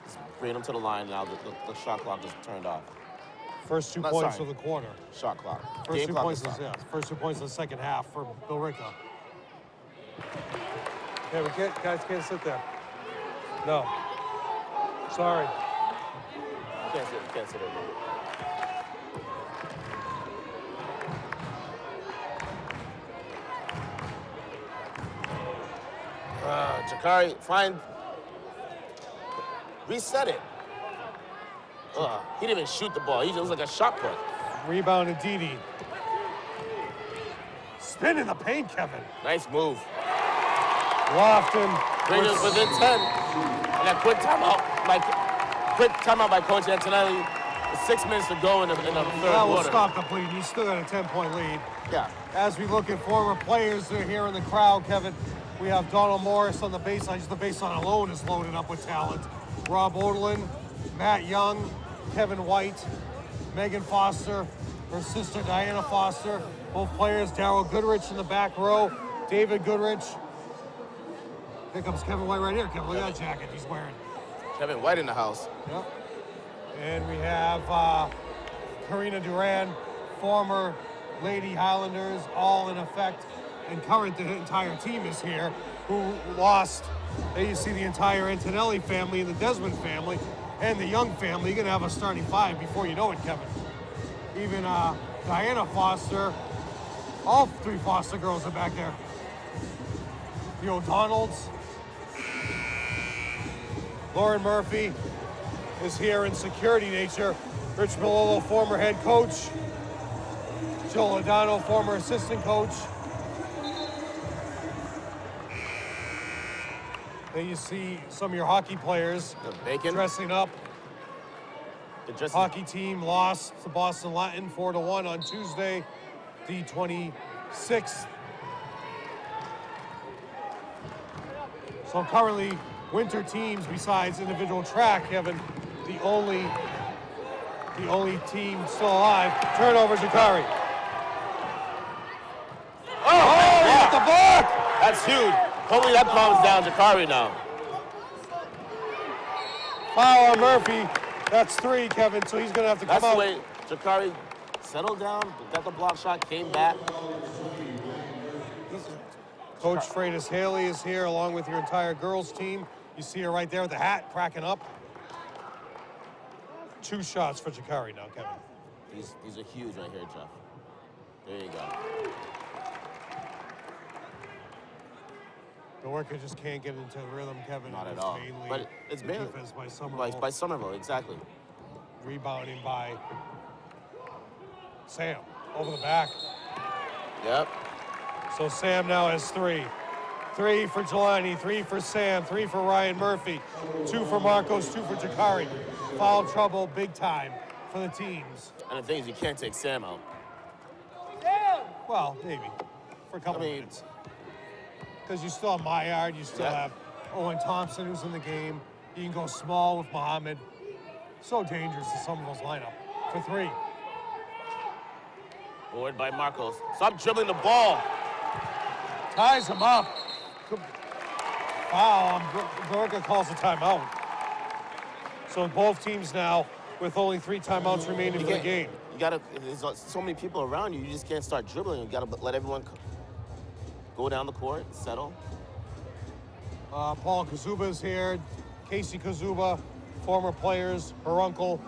Just bring him to the line now. The shot clock is turned off. First 2 points of the quarter. Shot clock. First 2 points of the second half for Billerica. Okay, guys can't sit there. No. Sorry. You can't sit there. Jakari, reset it. He didn't even shoot the ball. He just was like a shot put. Rebound to Didi. Spin in the paint, Kevin. Nice move. Lofton. Bring us within 10. And that quick timeout by Coach Antonelli. 6 minutes to go in the third quarter. That will stop the bleed. He's still got a 10-point lead. Yeah. As we look at former players that are here in the crowd, Kevin, we have Donald Morris on the baseline. Just the baseline alone is loaded up with talent. Rob Oderlin, Matt Young, Kevin White, Megan Foster, her sister Diana Foster, both players. Darryl Goodrich in the back row, David Goodrich. Here comes Kevin White right here. Kevin, look at that jacket he's wearing. Kevin White in the house. Yep. And we have Karina Duran, former Lady Highlanders, all in effect. And current, the entire team is here, who lost. There you see the entire Antonelli family and the Desmond family and the Young family. You're going to have a starting 5 before you know it, Kevin. Even Diana Foster, all 3 Foster girls are back there. The O'Donnells. Lauren Murphy is here in security nature. Rich Malolo, former head coach. Joe Lodano, former assistant coach. Then you see some of your hockey players dressing up. The hockey team lost to Boston Latin 4-1 on Tuesday, the 26th. So currently, winter teams besides individual track, Kevin, the only team still alive. Turnover, Jakari. At the block! That's huge. Hopefully that calms down Jakari now. Foul on Murphy. That's 3, Kevin, so he's going to have to come out. That's the way Jakari settled down, got the block shot, came back. Coach Freitas Haley is here along with your entire girls team. You see her right there with the hat cracking up. 2 shots for Jakari now, Kevin. These are huge right here, Jeff. There you go. The worker just can't get into the rhythm, Kevin. Not at all. But it's mainly defense by Somerville. By Somerville, exactly. Rebounding by Sam over the back. Yep. So Sam now has 3. 3 for Jelani, 3 for Sam, 3 for Ryan Murphy, 2 for Marcos, 2 for Jakari. Foul trouble big time for the teams. And the thing is, you can't take Sam out. Well, maybe. For a couple minutes. Because you still have Maillard, you still have Owen Thompson who's in the game. You can go small with Muhammad. So dangerous in Somerville's lineup. For 3. Forward by Marcos. Stop dribbling the ball. Ties him up. Foul. Billerica calls a timeout. So both teams now with only 3 timeouts remaining for the game. You gotta, there's so many people around you, you just can't start dribbling. You gotta let everyone go down the court, settle. Paul Kazuba is here. Casey Kazuba, former players, her uncle,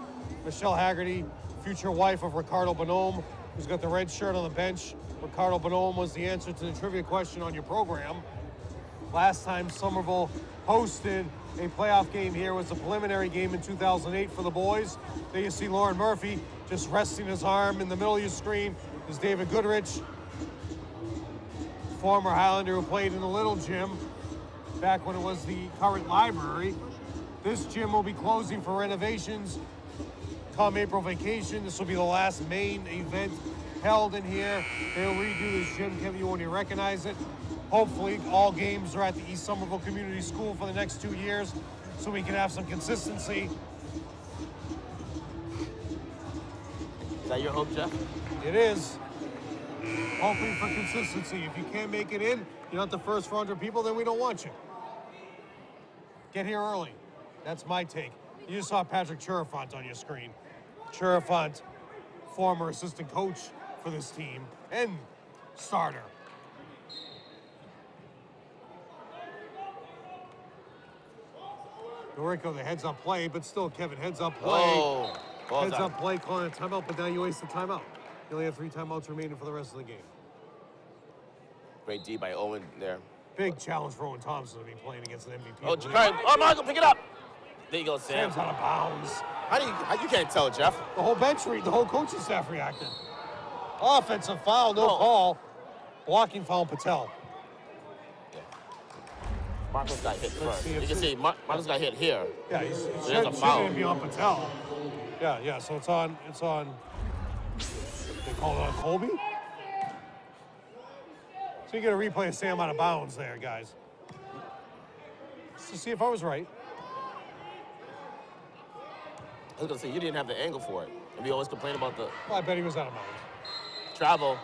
Michelle Haggerty, future wife of Ricardo Bonhomme, who's got the red shirt on the bench. Ricardo Bonhomme was the answer to the trivia question on your program. Last time Somerville hosted a playoff game here was a preliminary game in 2008 for the boys. There you see Lauren Murphy just resting his arm in the middle of your screen is David Goodrich, former Highlander who played in the little gym back when it was the current library. This gym will be closing for renovations come April vacation. This will be the last main event held in here. They'll redo this gym, Kevin, you won't even recognize it. Hopefully, all games are at the East Somerville Community School for the next 2 years so we can have some consistency. Is that your hope, Jeff? It is. Hoping for consistency. If you can't make it in, you're not the first 400 people, then we don't want you. Get here early. That's my take. You just saw Patrick Qtrifant on your screen. Qtrifant, former assistant coach for this team and starter. Billerica, the heads-up play, but still, Kevin, heads-up play. Oh, heads-up play, calling a timeout, but now you waste the timeout. You only have 3 timeouts remaining for the rest of the game. Great D by Owen there. Big challenge for Owen Thompson to be playing against an MVP. Oh, Jakari. Oh, Michael, pick it up. There you go, Sam. Sam's out of bounds. How you can't tell, Jeff? The whole bench, the whole coaching staff reacted. Offensive foul, no call. Blocking foul, Patel. Marcos got hit first. You can see Marcos got hit here. Yeah, he So shouldn't be on Patel. Yeah, so it's on, they call it on Colby? So you get a replay of Sam out of bounds there, guys. Just to see if I was right. I was gonna say, you didn't have the angle for it. And we always complain about the Well, I bet he was out of bounds. travel.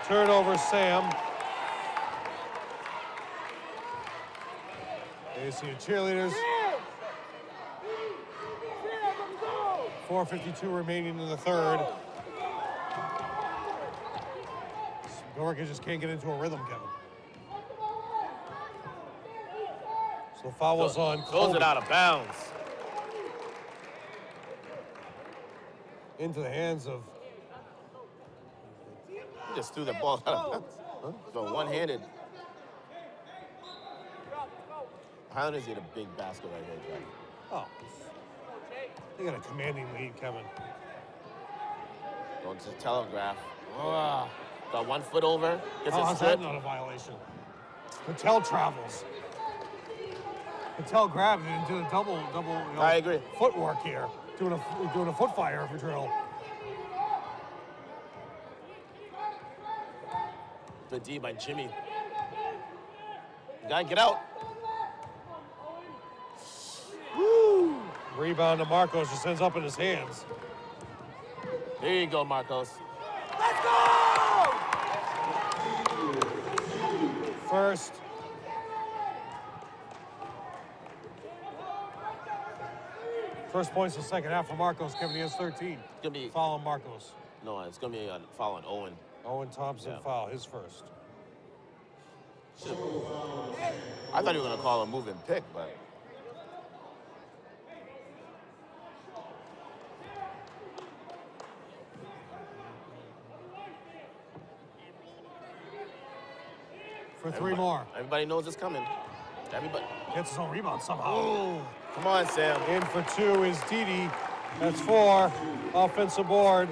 Turnover, Sam. There you see the cheerleaders. 4:52 remaining in the third. Billerica just can't get into a rhythm, Kevin. So the foul was on Throws Colby. it out of bounds. Into the hands of... He just threw the ball out of bounds. Huh? So one-handed. Highlanders hit a big basket right here, Jack. Oh. They got a commanding lead, Kevin. Going to telegraph. Got 1 foot over. Gets a How's strip. that not a violation? Patel travels. Patel grabbed it and did a double I agree. footwork here. Doing a foot fire for drill. Good D by Jimmy. You gotta get out. Woo! Rebound to Marcos, just ends up in his hands. There you go, Marcos. Let's go! First. First points in the second half for Marcos. Kevin, he has 13. It's gonna be Foul on Marcos. no. It's gonna be a foul on Owen. Owen Thompson foul, his first. I thought he was gonna call a moving pick, but For 3 more. everybody knows it's coming. Everybody. Gets his own rebound somehow. Ooh, come on, Sam. In for 2 is Didi. That's 4. Offensive board.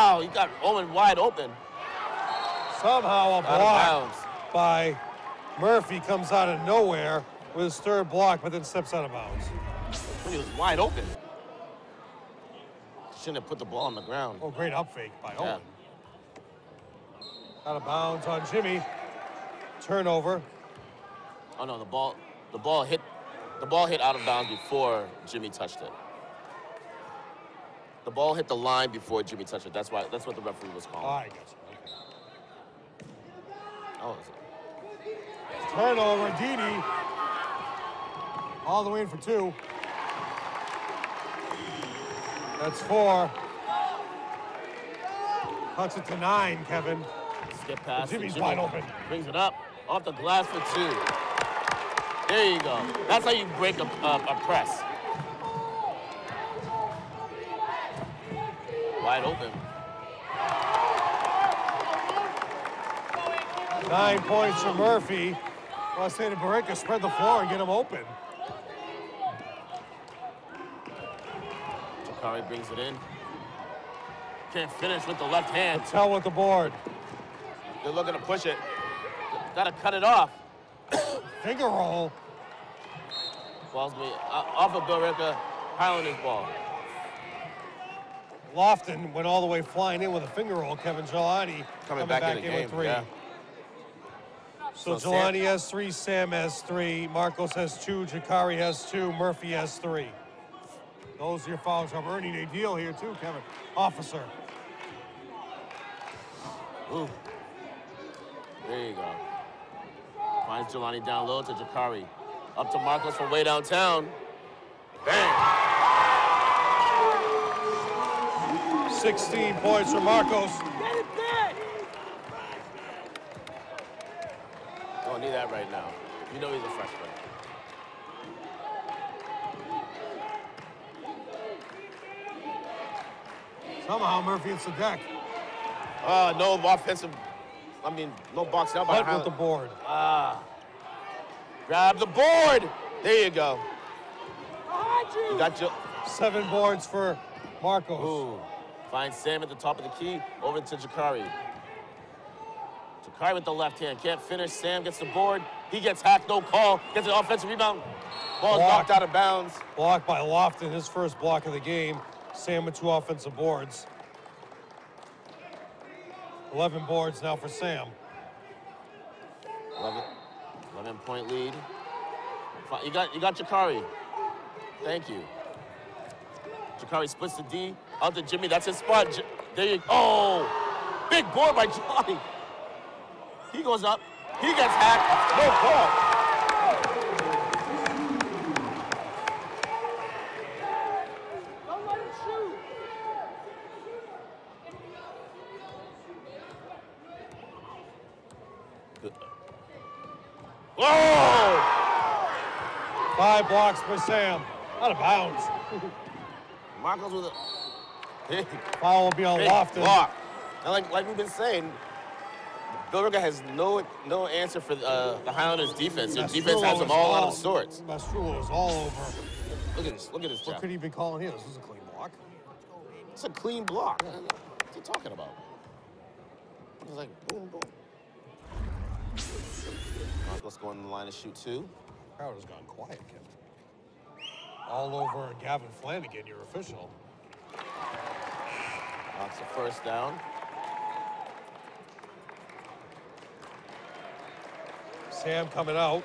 Wow, he got Owen wide open. Somehow a Out of block bounds. by Murphy comes out of nowhere with his third block, but then steps out of bounds. He was wide open. Shouldn't have put the ball on the ground. Oh, great up fake by Yeah. Owen. Out of bounds on Jimmy. Turnover. Oh no, the ball hit out of bounds before Jimmy touched it. The ball hit the line before Jimmy touched it. That's what the referee was calling. I got you. Okay. Oh, Turnover, Didi. All the way in for 2. That's 4. Cuts it to 9, Kevin. skip pass. Jimmy's Jimmy wide open. Brings it up off the glass for 2. There you go. That's how you break a press. Wide open. 9 points for Murphy. Well, I say to Billerica, spread the floor and get him open. Jakari brings it in. Can't finish with the left hand. Tell with the board. They're looking to push it. Gotta cut it off. Finger roll. Ball's going off of Billerica. Highlanders ball. Lofton went all the way flying in with a finger roll. Kevin Gelani Coming back in the game, with 3. yeah. So So Jelani has 3, Sam has 3, Marcos has 2, Jakari has 2, Murphy has 3. Those are your fouls. I'm earning a deal here too, Kevin. Officer. Ooh. There you go. Finds Jelani down low to Jakari. Up to Marcos from way downtown. Bang! 16 points for Marcos. Get it back! Don't need that right now. You know he's a freshman. Somehow Murphy hits the deck. No offensive, no boxing out by Hunt with the Highland. board. Grab the board! There you go. Behind you! You got your, 7 boards for Marcos. ooh. Finds Sam at the top of the key, over to Jakari. Jakari with the left hand, can't finish. Sam gets the board. He gets hacked, no call. Gets an offensive rebound. Ball's knocked out of bounds. Blocked by Lofton, his first block of the game. Sam with 2 offensive boards. 11 boards now for Sam. 11-point lead. You got Jakari. Thank you. Jakari splits the D out to Jimmy. That's his spot. There you go. Oh, big board by Johnny. He goes up. He gets hacked. No call. Don't let him shoot! Good. Whoa! 5 blocks by Sam. Out of bounds. Marcos with a big, Foul will be on big Lofton. block. And like we've been saying, Billerica has no answer for the Highlanders defense. Their defense has them all out of sorts. Mastrulo is all over. Look at this. Look at this, What Jeff. could he be calling here? This is a clean block. It's a clean block. What's he talking about? It's like boom, boom. Marcos going to the line to shoot 2. Crowd has gone quiet, Kevin. All over Gavin Flanagan, your official. Knocks the first down. Sam coming out.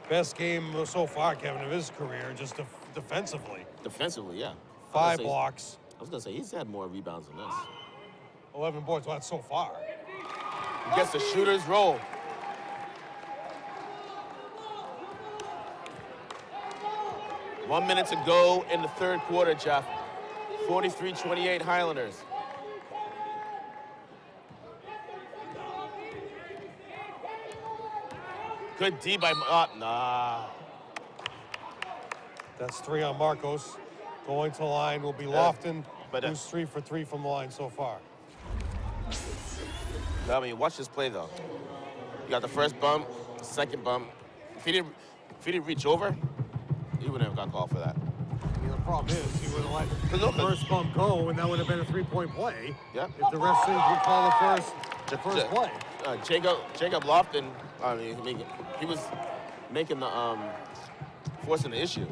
Best game so far, Kevin, of his career, just defensively. Defensively, yeah. 5 blocks. I was going to say, he's had more rebounds than this. 11 boards, well, that's so far. He gets the shooter's roll. One minute to go in the third quarter, Jeff. 43-28 Highlanders. Good D by, nah. That's 3 on Marcos. Going to the line will be Lofton, but, who's 3 for 3 from the line so far. Watch this play though. You got the first bump, second bump. If he didn't reach over, he wouldn't have got called for that. the problem is he would have let the first bump go, and that would have been a 3-point play. Yep. If the refs would call the first play. Jacob Lofton, I mean, he was making the forcing the issue.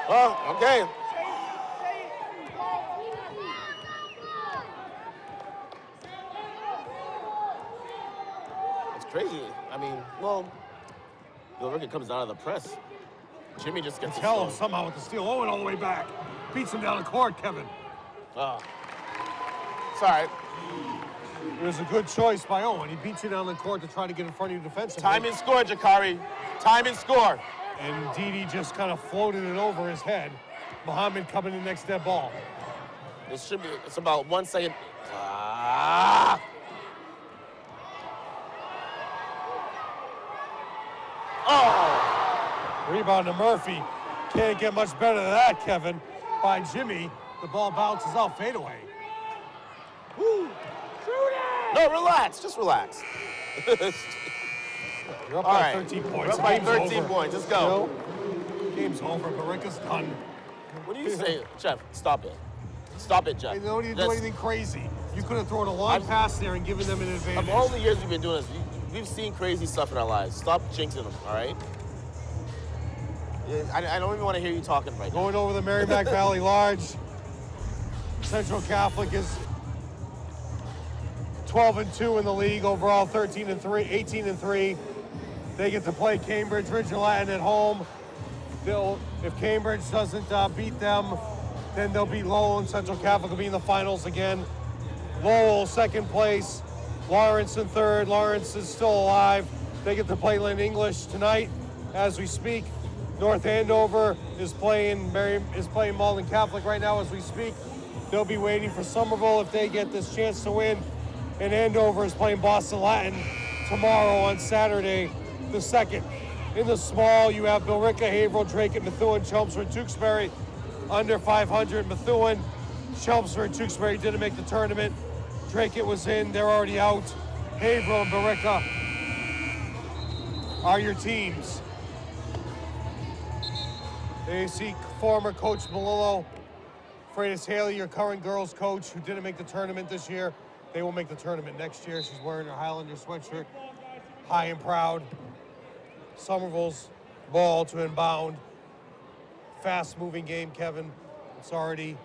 Oh, okay. It's crazy. I mean, well, Billerica comes down to the press. Jimmy just gets Tell him somehow with the steal. Owen all the way back. Beats him down the court, Kevin. It's all right. It was a good choice by Owen. He beats you down the court to try to get in front of you defensively. Time and score, Jakari. Time and score. And Didi just kind of floated it over his head. Muhammad coming in next dead ball. It's about 1 second. Oh! Rebound to Murphy. Can't get much better than that, Kevin. By Jimmy. The ball bounces out, fadeaway. Woo! No, relax. Just relax. You're up by 13 points. We're up by 13 points. Let's go. Game's over. Billerica's done. What do you say? Jeff, stop it. Stop it, Jeff. They don't even do anything crazy. You could have thrown a long pass there and given them an advantage. Of all the years we've been doing this, we've seen crazy stuff in our lives. Stop jinxing them, all right? I don't even want to hear you talking right now. Going over the Merrimack Valley Large. Central Catholic is 12-2 in the league. Overall, 18-3. They get to play Cambridge Ridge Latin at home. If Cambridge doesn't beat them, then they'll beat Lowell, and Central Catholic will be in the finals again. Lowell, second place. Lawrence in third. Lawrence is still alive. They get to play Lynn English tonight as we speak. North Andover is playing Malden Catholic right now as we speak. They'll be waiting for Somerville if they get this chance to win. And Andover is playing Boston Latin tomorrow on Saturday the 2nd. In the small, you have Billerica, Haverhill, Drake, and Methuen, Chelmsford, Tewksbury. Under 500, Methuen, Chelmsford, Tewksbury didn't make the tournament. Drake was in, they're already out. Haverhill and Billerica are your teams. They see former coach Malillo. Freitas Haley, your current girls coach, who didn't make the tournament this year. They will make the tournament next year. She's wearing her Highlander sweatshirt. High and proud. Somerville's ball to inbound. Fast-moving game, Kevin. It's already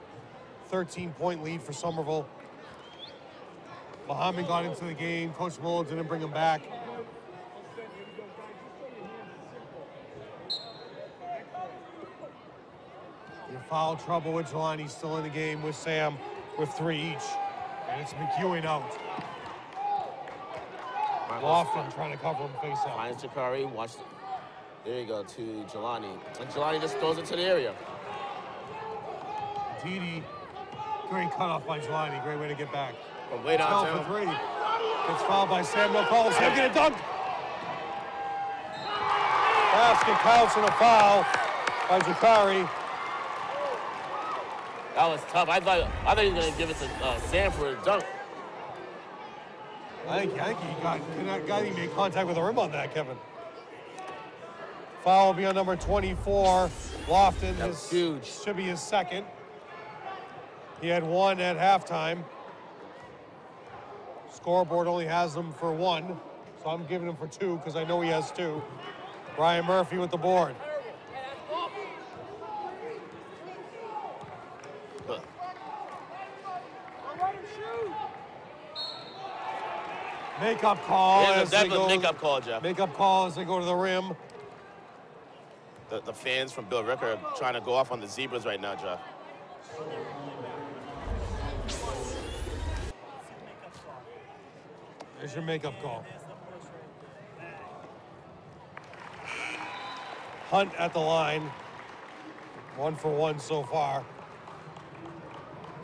13-point lead for Somerville. Muhammad got into the game. Coach Malillo didn't bring him back. In foul trouble with Jelani, still in the game with Sam with 3 each. And it's McEwen out. Lofton trying to cover him face out. Finds Jakari, watch it. There you go to Jelani. And Jelani just throws it to the area. Didi, great cutoff by Jelani. Great way to get back. From way downtown. For 3. Gets fouled by Sam. No call. Sam get a dunk. Basket counts and a foul by Jakari. That was tough. I thought he was going to give it to Sam for a dunk. I think he got he made contact with the rim on that, Kevin. Foul will be on number 24. Lofton. That's huge. Should be his second. He had 1 at halftime. Scoreboard only has him for 1, so I'm giving him for 2 because I know he has 2. Brian Murphy with the board. Make-up call. Yeah, definitely make-up call, Jeff. Make-up call as they go to the rim. The fans from Billerica are trying to go off on the Zebras right now, Jeff. There's your make-up call. Hunt at the line. 1 for 1 so far.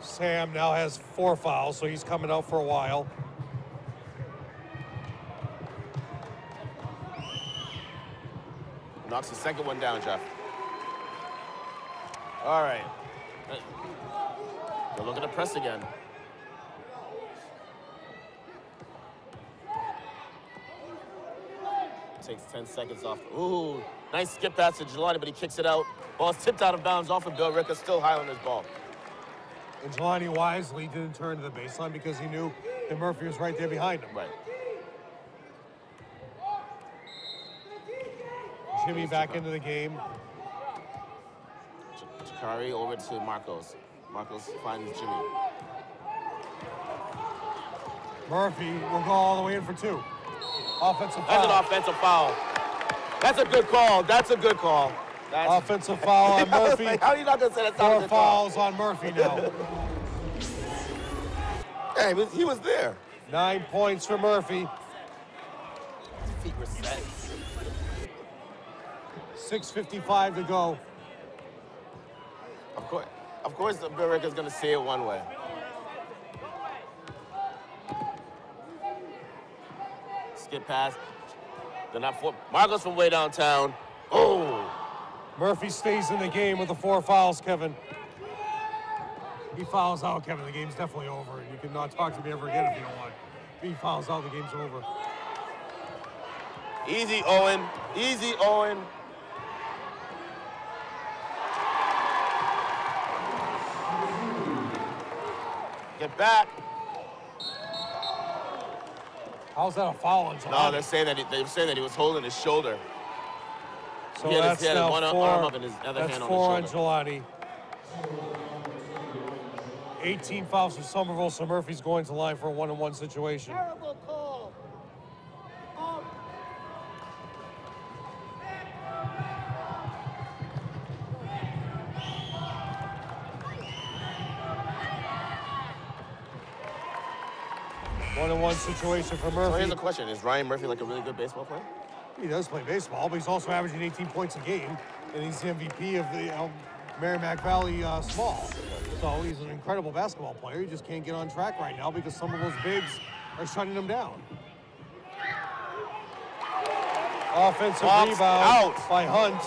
Sam now has 4 fouls, so he's coming out for a while. Knocks the second one down, Jeff. All right. They're looking to press again. takes 10 seconds off. Ooh, nice skip pass to Jelani, but he kicks it out. Ball's tipped out of bounds off of Billerica, still Highlanders ball. And Jelani wisely didn't turn to the baseline because he knew that Murphy was right there behind him. Right. Jimmy back into the game. Jakari over to Marcos. Marcos finds Jimmy. Murphy will go all the way in for 2. Offensive foul. That's an offensive foul. That's a good call. That's a good call. That's offensive foul on Murphy. How are you not going to say that's not a good call? 4 fouls on Murphy now. Hey, he was there. 9 points for Murphy. His feet were set. 6:55 to go. Of course, the Billerica's going to say it one way. Skip pass. They're not for Marcos from way downtown. Oh! Murphy stays in the game with the 4 fouls, Kevin. He fouls out, Kevin. The game's definitely over. You can not talk to me ever again if you don't want. If he fouls out, the game's over. Easy, Owen. Easy, Owen. Get back. How's that a foul on Jelani? No, they're saying that he was holding his shoulder. So that's now one 4. arm up and his other That's hand 4 on on Jelani. 18 fouls for Somerville, so Murphy's going to line for a 1-on-1 situation. Terrible call. One-on-one situation for So Murphy. here's the question: is Ryan Murphy like a really good baseball player? He does play baseball, but he's also averaging 18 points a game, and he's the MVP of the Merrimack Valley Small. So he's an incredible basketball player. He just can't get on track right now because some of those bigs are shutting him down. Offensive rebound out by Hunt.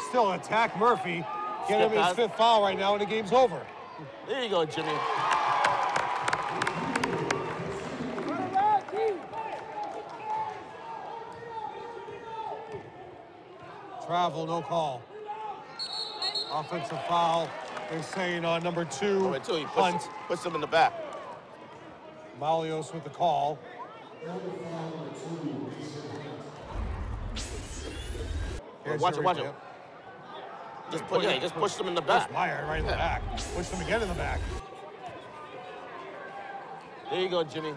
Still attack Murphy. Get him his 5th foul right now, and the game's over. There you go, Jimmy. Travel, no call. Offensive foul. They're saying on number 2, Number 2, he Hunt. puts him in the back. Malios with the call. Watch him. Just push him in the back. Meyer right in the back. Pushed him again in the back. There you go, Jimmy.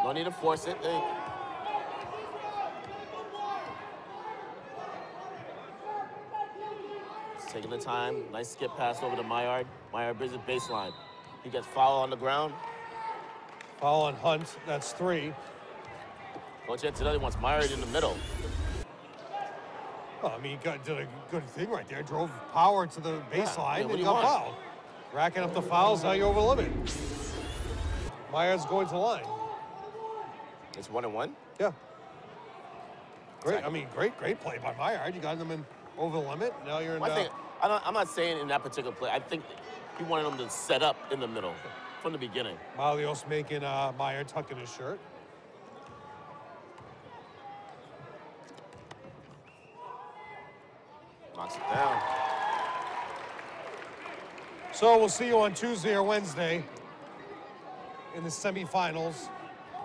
No need to force it. There you go. He's taking the time. Nice skip pass over to Maillard. Maillard brings it baseline. He gets foul on the ground. Foul on Hunt. That's 3. Coach Antonelli wants Maillard in the middle. Well, I mean, he did a good thing right there. Drove power to the baseline what do and you got want? fouled. Racking up the fouls, now you're over the limit. Meyer's going to line. It's 1-1. Yeah. Great. Exactly. I mean, great play by Meyer. You got them in over the limit. Now you're in. I'm not saying in that particular play. I think he wanted them to set up in the middle from the beginning. Malios making Meyer tuck in his shirt. Knocks it down. So we'll see you on Tuesday or Wednesday in the semifinals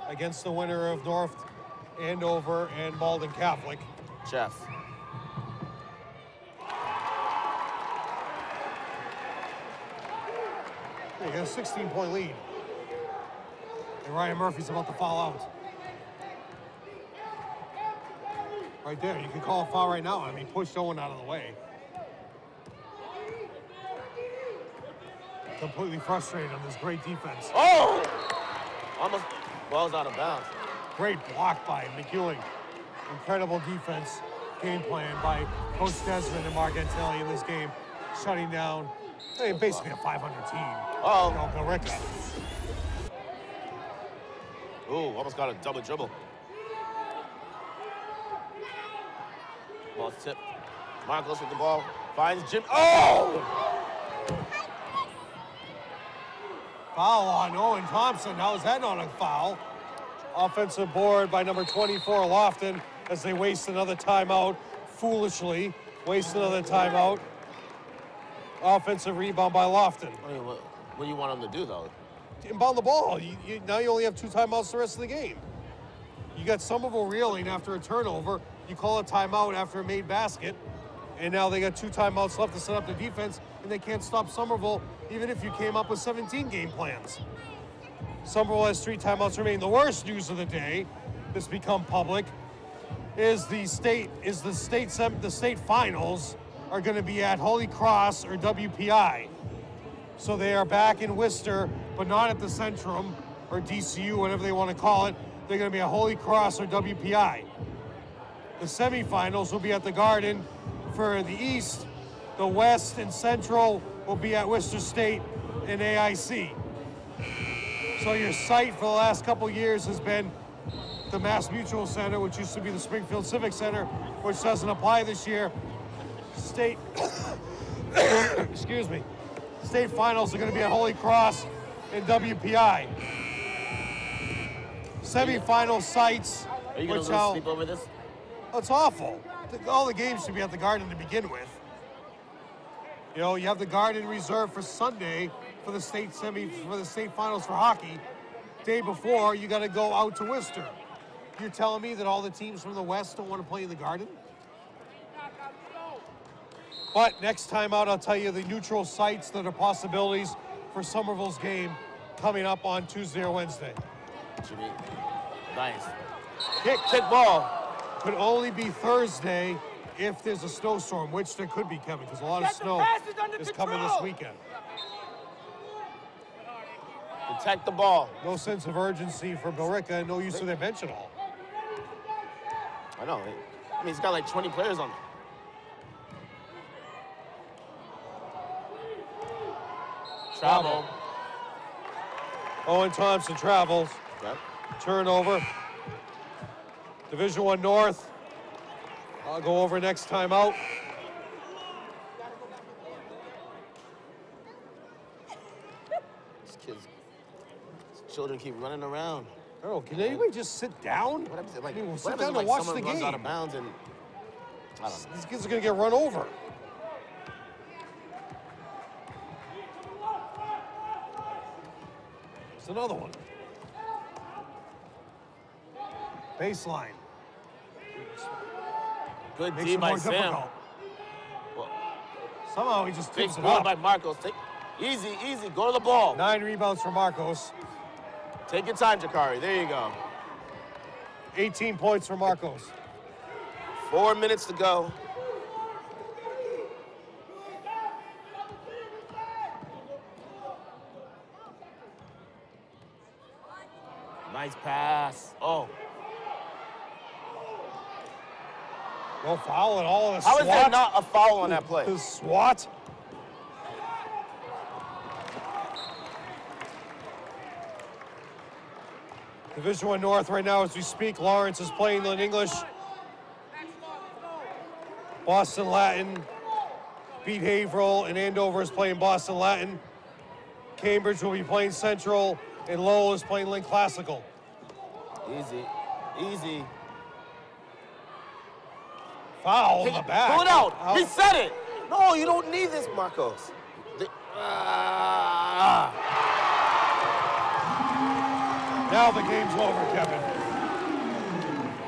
against the winner of North Andover and Malden Catholic. Jeff. You got a 16-point lead. And Ryan Murphy's about to foul out. Right there, you can call a foul right now. I mean, push Owen out of the way. Completely frustrated on this great defense. Oh! Almost ball's out of bounds. Great block by McEwing. Incredible defense game plan by Coach Desmond and Mark Antelli in this game, shutting down basically a 500 team. Oh. Billerica. Ooh, almost got a double dribble. Ball's tipped. Marcos with the ball. Finds Jim. Oh! Foul on Owen Thompson. How is that not a foul? Offensive board by number 24, Lofton, as they waste another timeout. Foolishly waste another timeout. Offensive rebound by Lofton. I mean, what do you want them to do, though? Inbound the ball. Now you only have 2 timeouts the rest of the game. You got Somerville reeling after a turnover. You call a timeout after a made basket. And now they got 2 timeouts left to set up the defense, and they can't stop Somerville even if you came up with 17 game plans. Somerville has 3 timeouts remaining. The worst news of the day that's become public is the state finals are going to be at Holy Cross or WPI. So they are back in Worcester, but not at the Centrum or DCU, whatever they want to call it. They're going to be at Holy Cross or WPI. The semifinals will be at the Garden for the East. The West and Central will be at Worcester State and AIC. So your site for the last couple years has been the Mass Mutual Center, which used to be the Springfield Civic Center, which doesn't apply this year. State, excuse me, state finals are going to be at Holy Cross and WPI. Semifinal sites. Are you going to lose sleep over this? Oh, it's awful. All the games should be at the Garden to begin with. You know, you have the Garden reserved for Sunday for the state finals for hockey. Day before, you got to go out to Worcester. You're telling me that all the teams from the West don't want to play in the Garden? But next time out, I'll tell you the neutral sites that are possibilities for Somerville's game coming up on Tuesday or Wednesday. Jimmy, nice. Kick ball. Could only be Thursday if there's a snowstorm, which there could be, Kevin, because a lot of snow is coming this weekend. Protect the ball. No sense of urgency for Billerica, and no use of their bench at all. I know. I mean, he's got like 20 players on him. Travel. Owen Thompson travels. Yep. Turnover. Division I North. I'll go over next time out. Children keep running around. Oh, can anybody just sit down? What happens, like, we'll what sit happens down if, and like, watch someone the runs game. out of bounds and I don't know. These kids are going to get run over. It's another one. Baseline. Good Makes D it by more Sam. difficult. Well, Somehow he just big tips it board up. by Marcos. Easy, easy. Go to the ball. 9 rebounds for Marcos. Take your time, Jakari. There you go. 18 points for Marcos. 4 minutes to go. Nice pass. Oh. No foul at all. How is there not a foul on that play? The SWAT. Division I North right now as we speak. Lawrence is playing in English. Boston Latin beat Haverhill, and Andover is playing Boston Latin. Cambridge will be playing Central, and Lowell is playing Link Classical. Easy, easy. Foul in the back. Pull it out. He said it. No, you don't need this, Marcos. Now the game's over, Kevin.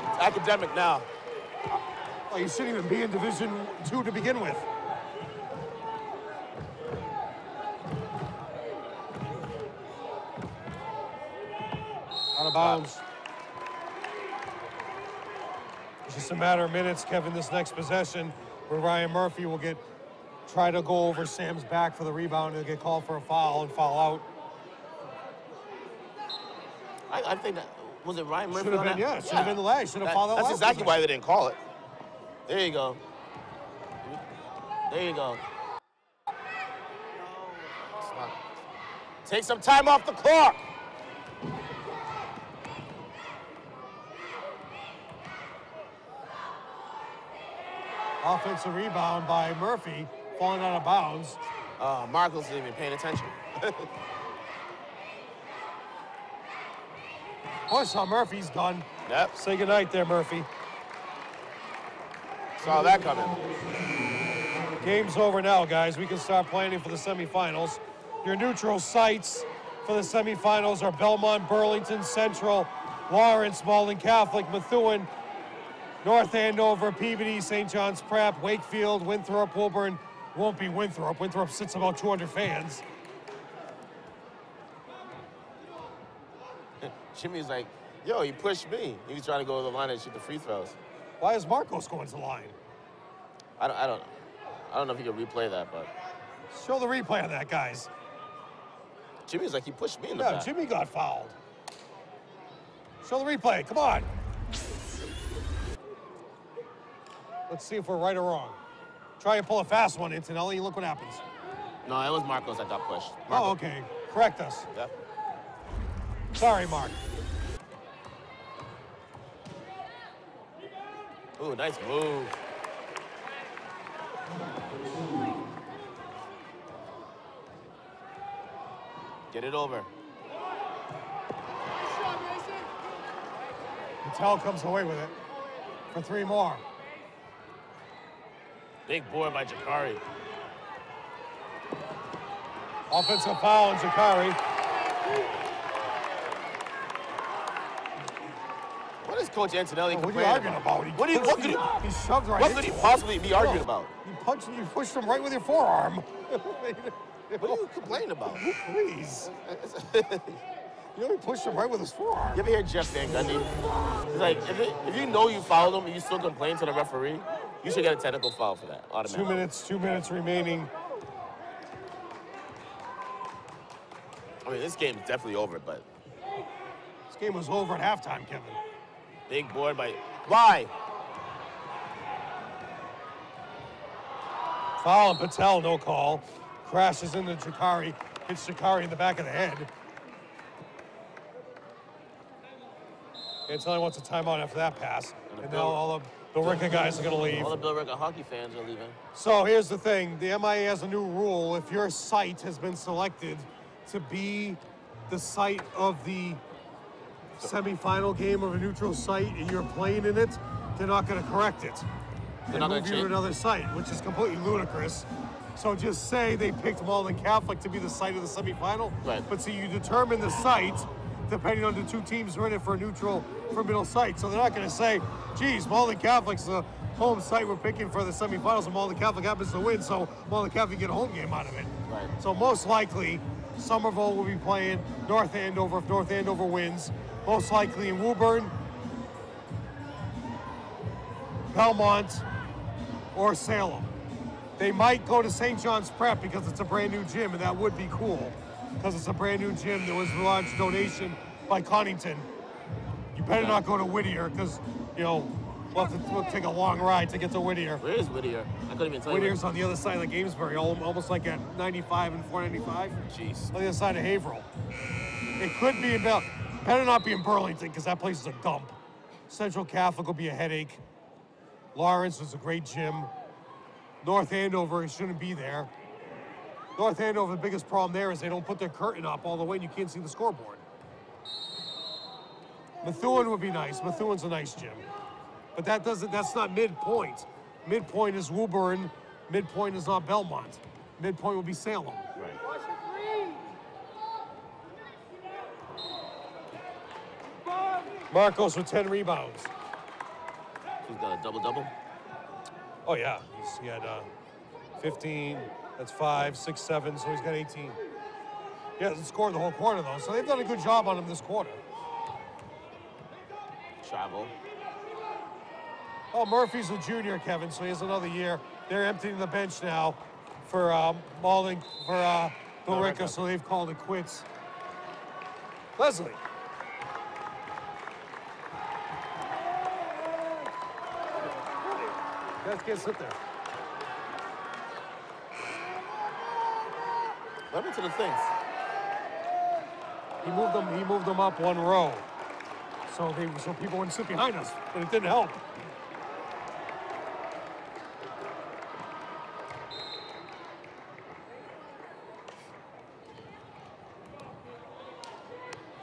It's academic now. Oh, you shouldn't even be in Division II to begin with. Out of bounds. It's just a matter of minutes, Kevin, this next possession, where Ryan Murphy will try to go over Sam's back for the rebound and get called for a foul and foul out. I think that, was it Ryan Murphy? Should have been, yeah. Should have been the lag. Should have fouled out. That's exactly why they didn't call it. There you go. There you go. Take some time off the clock. Offensive rebound by Murphy, falling out of bounds. Marcos isn't even paying attention. Oh, I saw Murphy's done. Yep. Say goodnight there, Murphy. Saw that coming. Game's over now, guys. We can start planning for the semifinals. Your neutral sites for the semifinals are Belmont, Burlington, Central, Lawrence, Malden Catholic, Methuen, North Andover, Peabody, St. John's Prep, Wakefield, Winthrop, Woburn. Won't be Winthrop. Winthrop sits about 200 fans. Jimmy's like, yo, he pushed me. He was trying to go to the line and shoot the free throws. Why is Marcos going to the line? I don't know. I don't know if he can replay that, but Show the replay of that, guys. Jimmy's like, he pushed me in the Yeah, back. Jimmy got fouled. Show the replay. Come on. Let's see if we're right or wrong. Try and pull a fast one, Antonelli. Look what happens. No, it was Marcos that got pushed. Oh, Marcos. okay. Correct us. Yep. Sorry, Mark. Ooh, nice move. Get it over. Patel comes away with it for 3 more. Big board by Jakari. Offensive foul on Jakari. What is Coach Antonelli What are you complaining arguing about? He shoved right what into could he him. possibly be arguing about? You pushed him right with your forearm. What are you complaining about? Please. You know, he pushed him right with his forearm. You ever hear Jeff Van Gundy? He's like, if you know you fouled him and you still complain to the referee, you should get a technical foul for that, automatically. 2 minutes remaining. I mean, this game is definitely over, but This game was over at halftime, Kevin. big board by, why? Foul on Patel, no call. Crashes into Jakari, hits Jakari in the back of the head. Antonelli wants a timeout after that pass. And now all the Billerica guys are going to leave. All the Billerica hockey fans are leaving. So here's the thing. The MIAA has a new rule. If your site has been selected to be the site of the semifinal game of a neutral site and you're playing in it, they're not going to correct it. They're not move gonna you to change. another site, which is completely ludicrous. So just say they picked Malden Catholic to be the site of the semifinal. Right. But so you determine the site depending on the 2 teams who are in it for a neutral for middle site. So they're not going to say, geez, Malden Catholic's the home site we're picking for the semifinals, and Malden Catholic happens to win, so Malden Catholic get a home game out of it. Right. So most likely, Somerville will be playing North Andover if North Andover wins. Most likely in Woburn, Belmont, or Salem. They might go to St. John's Prep because it's a brand new gym, and that would be cool because it's a brand new gym. There was a large donation by Connington. You better not go to Whittier because, you know, we'll take a long ride to get to Whittier. Where is Whittier? I couldn't even tell you. Whittier's on the other side of Gamesbury, almost like at 95 and 495. Jeez. On the other side of Haverhill. It could be in better not be in Burlington because that place is a dump. Central Catholic will be a headache. Lawrence is a great gym. North Andover shouldn't be there. North Andover, the biggest problem there is they don't put their curtain up all the way and you can't see the scoreboard. Methuen would be nice. Methuen's a nice gym. But that's not midpoint. Midpoint is Woburn. Midpoint is not Belmont. Midpoint will be Salem. Right. Watch the green. Bob. Marcos with 10 rebounds. He's got a double-double. Oh, yeah. He had 15. That's 5, 6, 7, so he's got 18. He hasn't scored the whole quarter, though, so they've done a good job on him this quarter. Travel. Oh, Murphy's a junior, Kevin, so he has another year. They're emptying the bench now for Malden, for Billerica, so they've called it quits. Leslie. You guys can't sit there. What happened to the things? He moved them up 1 row. So people wouldn't sit behind us, but it didn't help.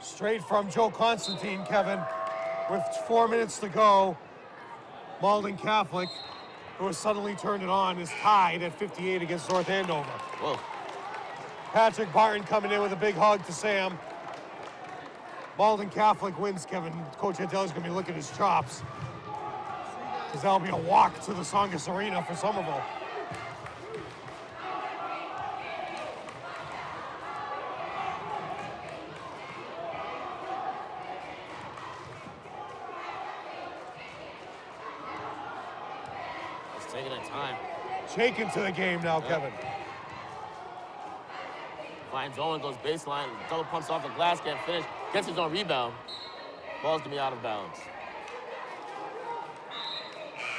Straight from Joe Constantine, Kevin. With 4 minutes to go, Malden Catholic, who has suddenly turned it on, is tied at 58 against North Andover. Whoa. Patrick Barton coming in with a big hug to Sam. Malden Catholic wins, Kevin. Coach Antelli's going to be looking at his chops, because that'll be a walk to the Songus Arena for Somerville. It's taking a time. Shaken to the game now, Kevin. Finds Owen, goes baseline, double pumps off the glass, can't finish, gets his own rebound. Ball's gonna be out of bounds.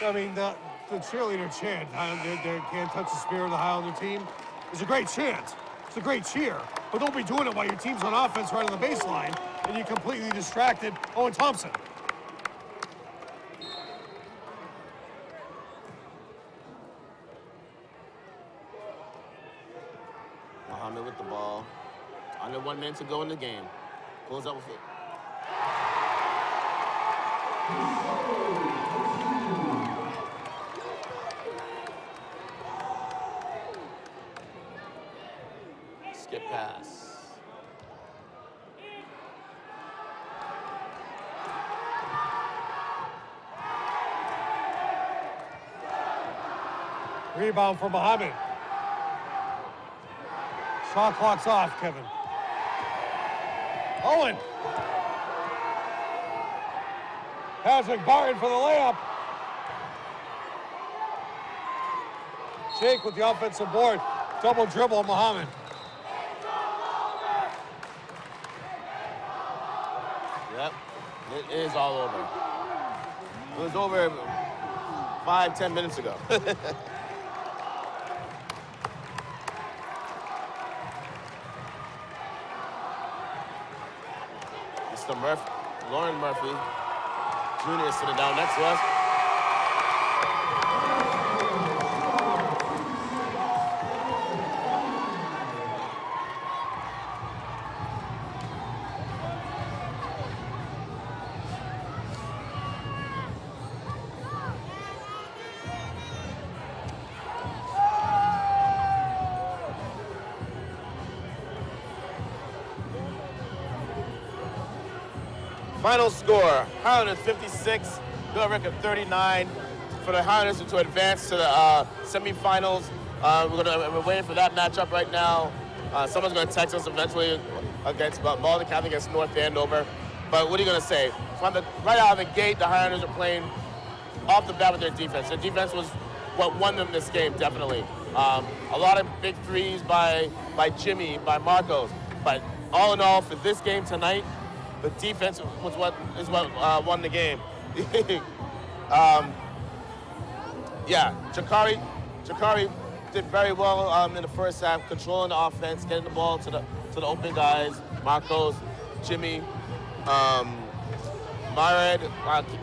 I mean, the cheerleader chant, they can't touch the spirit of the Highlander team, is a great chant. It's a great cheer. But don't be doing it while your team's on offense right on the baseline and you completely distracted Owen Thompson. Muhammad with the ball. Under 1 minute to go in the game. Pulls up with it. Skip pass. Rebound for Muhammad. Shot clock's off, Kevin. Owen. Patrick Barton for the layup. Jake with the offensive board. Double dribble, Muhammad. Yep, it is all over. It was over 5-10 minutes ago. Mr. Murphy, Lauren Murphy, Jr. sitting down next to us. Final score, Highlanders 56, Billerica 39. For the Highlanders to advance to the semifinals. We're waiting for that matchup right now. Someone's going to text us eventually against Malden Catholic against North Andover. But what are you going to say? Right out of the gate, the Highlanders are playing off the bat with their defense. Their defense was what won them this game, definitely. A lot of big threes by Jimmy, by Marcos. But all in all, for this game tonight, the defense was what won the game. Yeah, Jakari did very well in the first half, controlling the offense, getting the ball to the open guys. Marcos, Jimmy, Myred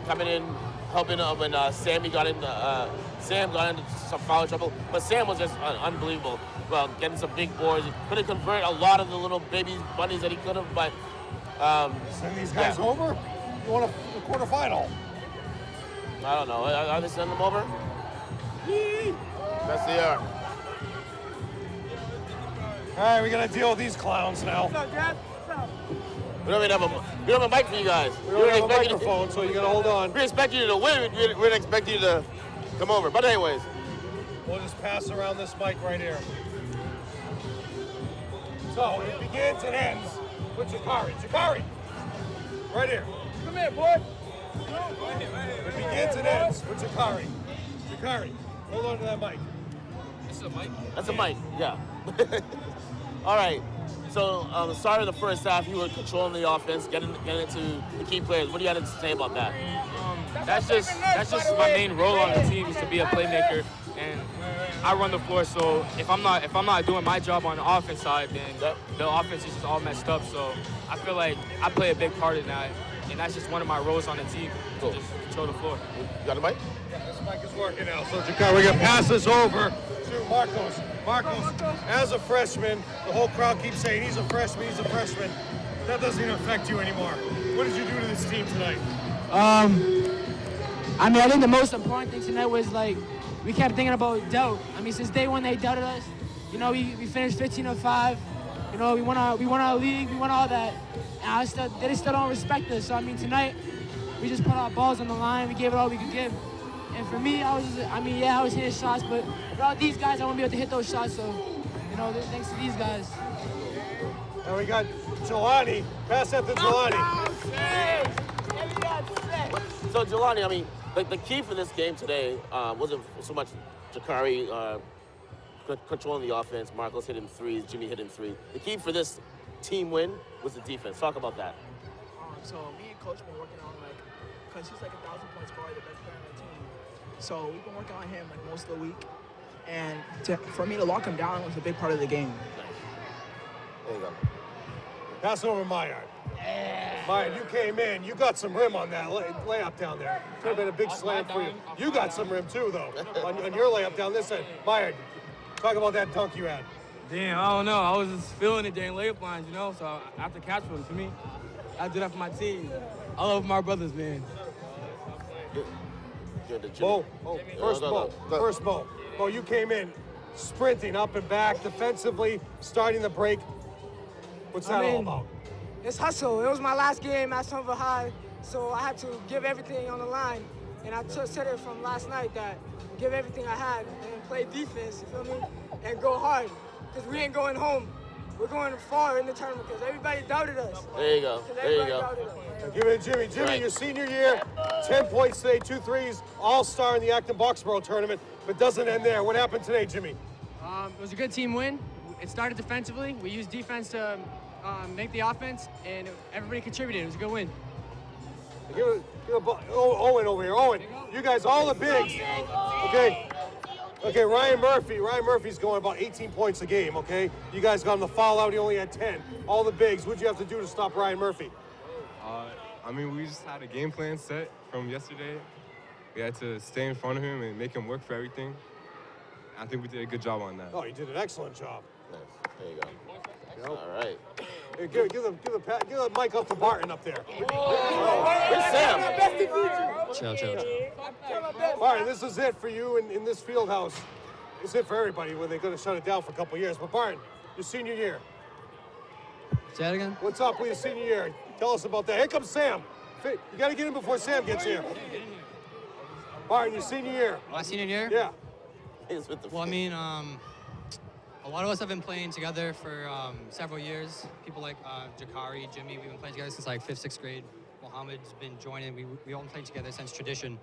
coming in, helping when Sam got into some foul trouble. But Sam was just unbelievable. Well, getting some big boards. He couldn't convert a lot of the little baby bunnies that he could have, but send these guys over? You want a quarterfinal? I don't know. Are they sending them over? Yes, they are. All right, we got to deal with these clowns now. We don't even have a mic for you guys. We don't have a microphone, so you got to hold on. We expect you to win. We didn't expect you to come over. But anyways. We'll just pass around this mic right here. So it begins and ends with Jakari. Jakari! Right here. Come here, boy. It begins and ends with Jakari. Jakari, hold on to that mic. This is a mic? That's a mic, yeah. All right. So, start of the first half, you were controlling the offense, getting into the key players. What do you have to say about that? That's just my main role on the team is to be a playmaker, and I run the floor. So if I'm not doing my job on the offense side, then the offense is just all messed up. So I feel like I play a big part in that, and that's just one of my roles on the team. Cool. To just control the floor. You got the mic? Yeah, this mic is working now. So Jakari, we're gonna pass this over to Marcos. Marcos, as a freshman, the whole crowd keeps saying he's a freshman, he's a freshman. that doesn't even affect you anymore. What did you do to this team tonight? I mean, I think the most important thing tonight was, like, we kept thinking about doubt. I mean, since day one they doubted us. You know, we finished 15-5. You know, we won our league, we won all that. And they still don't respect us. So, I mean, tonight, we just put our balls on the line. We gave it all we could give. And for me, I was hitting shots, but without these guys, I wouldn't be able to hit those shots. So, you know, thanks to these guys. And we got Jelani. Pass that to Jelani. So, Jelani, I mean, the key for this game today wasn't so much Jakari controlling the offense, Marcos hitting threes, Jimmy hitting three. The key for this team win was the defense. Talk about that. So me and Coach been working on, like, because he's like 1,000 points scorer, the best player on the team. So we've been working on him like most of the week. And for me to lock him down was a big part of the game. Nice. There you go. Pass it over to Maillard. Maillard, you came in. You got some rim on that layup down there. Could have been a big slam for you. You got some rim too, though, on your layup down this side. Maillard, talk about that dunk you had. Damn, I don't know. I was just feeling it during layup lines, you know, so I have to catch one. For me, I did that for my team. I love my brothers, man. First ball. Bo, you came in sprinting up and back, defensively, starting the break. What's that all about? It's hustle. It was my last game at Somerville High, so I had to give everything on the line. And I just said it from last night that give everything I had and play defense, you feel me? And go hard, because we ain't going home. We're going far in the tournament because everybody doubted us. There you go. There you go. Give it to Jimmy. Jimmy, your senior year, 10 points today, 2 threes, all-star in the Acton-Boxborough tournament, but doesn't end there. What happened today, Jimmy? It was a good team win. It started defensively. We used defense to make the offense, and everybody contributed. It was a good win. Give Owen over here. Owen, you guys, all the bigs. Okay, Ryan Murphy. Ryan Murphy's going about 18 points a game, okay? You guys got him the foul out. He only had 10. All the bigs. What'd you have to do to stop Ryan Murphy? I mean, we just had a game plan set from yesterday. We had to stay in front of him and make him work for everything. I think we did a good job on that. Oh, you did an excellent job. Nice. There you go. All right. Hey, give the mic up to Barton up there. Here's Sam. Chill. Barton, this is it for you in this field house. It's it for everybody when they're going to shut it down for a couple of years. But Barton, your senior year. Say that again? What's up with your senior year? Tell us about that. Here comes Sam. You got to get in before Sam gets here. Barton, your senior year. My senior year? Yeah. Well, I mean, a lot of us have been playing together for several years. People like Jakari, Jimmy, we've been playing together since like 5th, 6th grade. Mohammed's been joining. We all played together since tradition.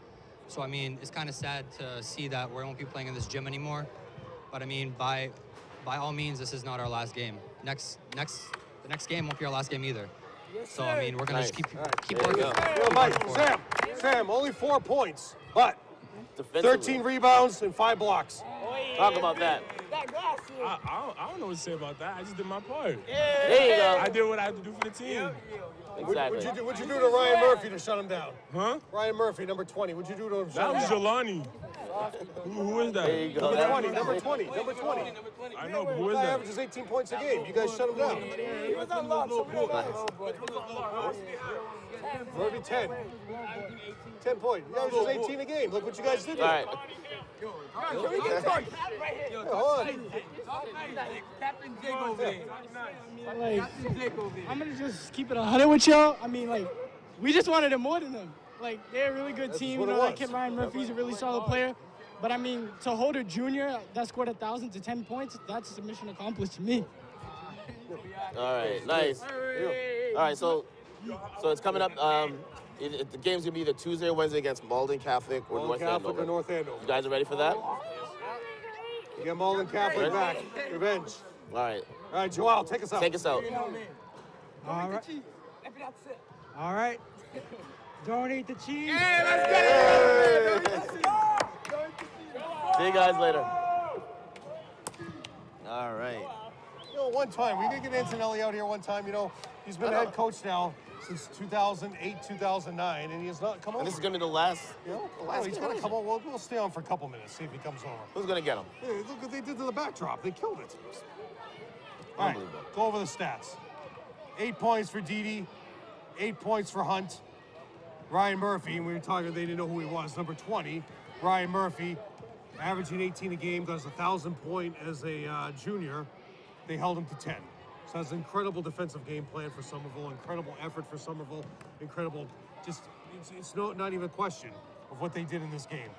So, I mean, it's kind of sad to see that we won't be playing in this gym anymore. But, I mean, by all means, this is not our last game. The next game won't be our last game either. So, I mean, we're going to just keep working. Sam, only 4 points, but 13 rebounds and 5 blocks. Talk about that. I don't know what to say about that. I just did my part. There you go. I did what I had to do for the team. Exactly. What'd you do to Ryan Murphy to shut him down? Huh? Ryan Murphy, number 20. What'd you do to him? That was Jelani. Who is that? There you go. Number 20. I know, but who is Guy that? averages 18 points a game. You guys shut him down. He was unlocked, so we don't know. Murphy 10. 10 points. He averages 18 a game. Look what you guys did to him. All right. Can we get Cap right here? Hold on. Captain Jake over here. Captain Jake over here. I'm going to just keep it 100 with y'all. I mean, like, we just wanted it more than them. Like, they're a really good team. You know, that kid Ryan Murphy's a really solid player. But, I mean, to hold a junior that scored 1,000 to 10 points, that's a mission accomplished to me. All right. Nice. All right. So it's coming up. The game's going to be either Tuesday or Wednesday against Malden Catholic or North Andover. You guys are ready for that? You get Malden Catholic back. Revenge. All right. All right, Joel, take us out. Take us out. All right. All right. Donate the cheese. Hey, let's get it! See you guys later. All right. You know, one time, we did get Antonelli out here one time, you know. He's been head coach now since 2008, 2009, and he has not come over. And this is going to be the last, he's going to come over. We'll stay on for a couple minutes, see if he comes over. Who's going to get him? Yeah, look what they did to the backdrop. They killed it. All right, go over the stats. 8 points for Didi, 8 points for Hunt. Ryan Murphy, and we were talking, they didn't know who he was, number 20. Ryan Murphy, averaging 18 a game, does 1,000 point as a junior. They held him to 10. So that's an incredible defensive game plan for Somerville, incredible effort for Somerville, incredible, just, it's not even a question of what they did in this game.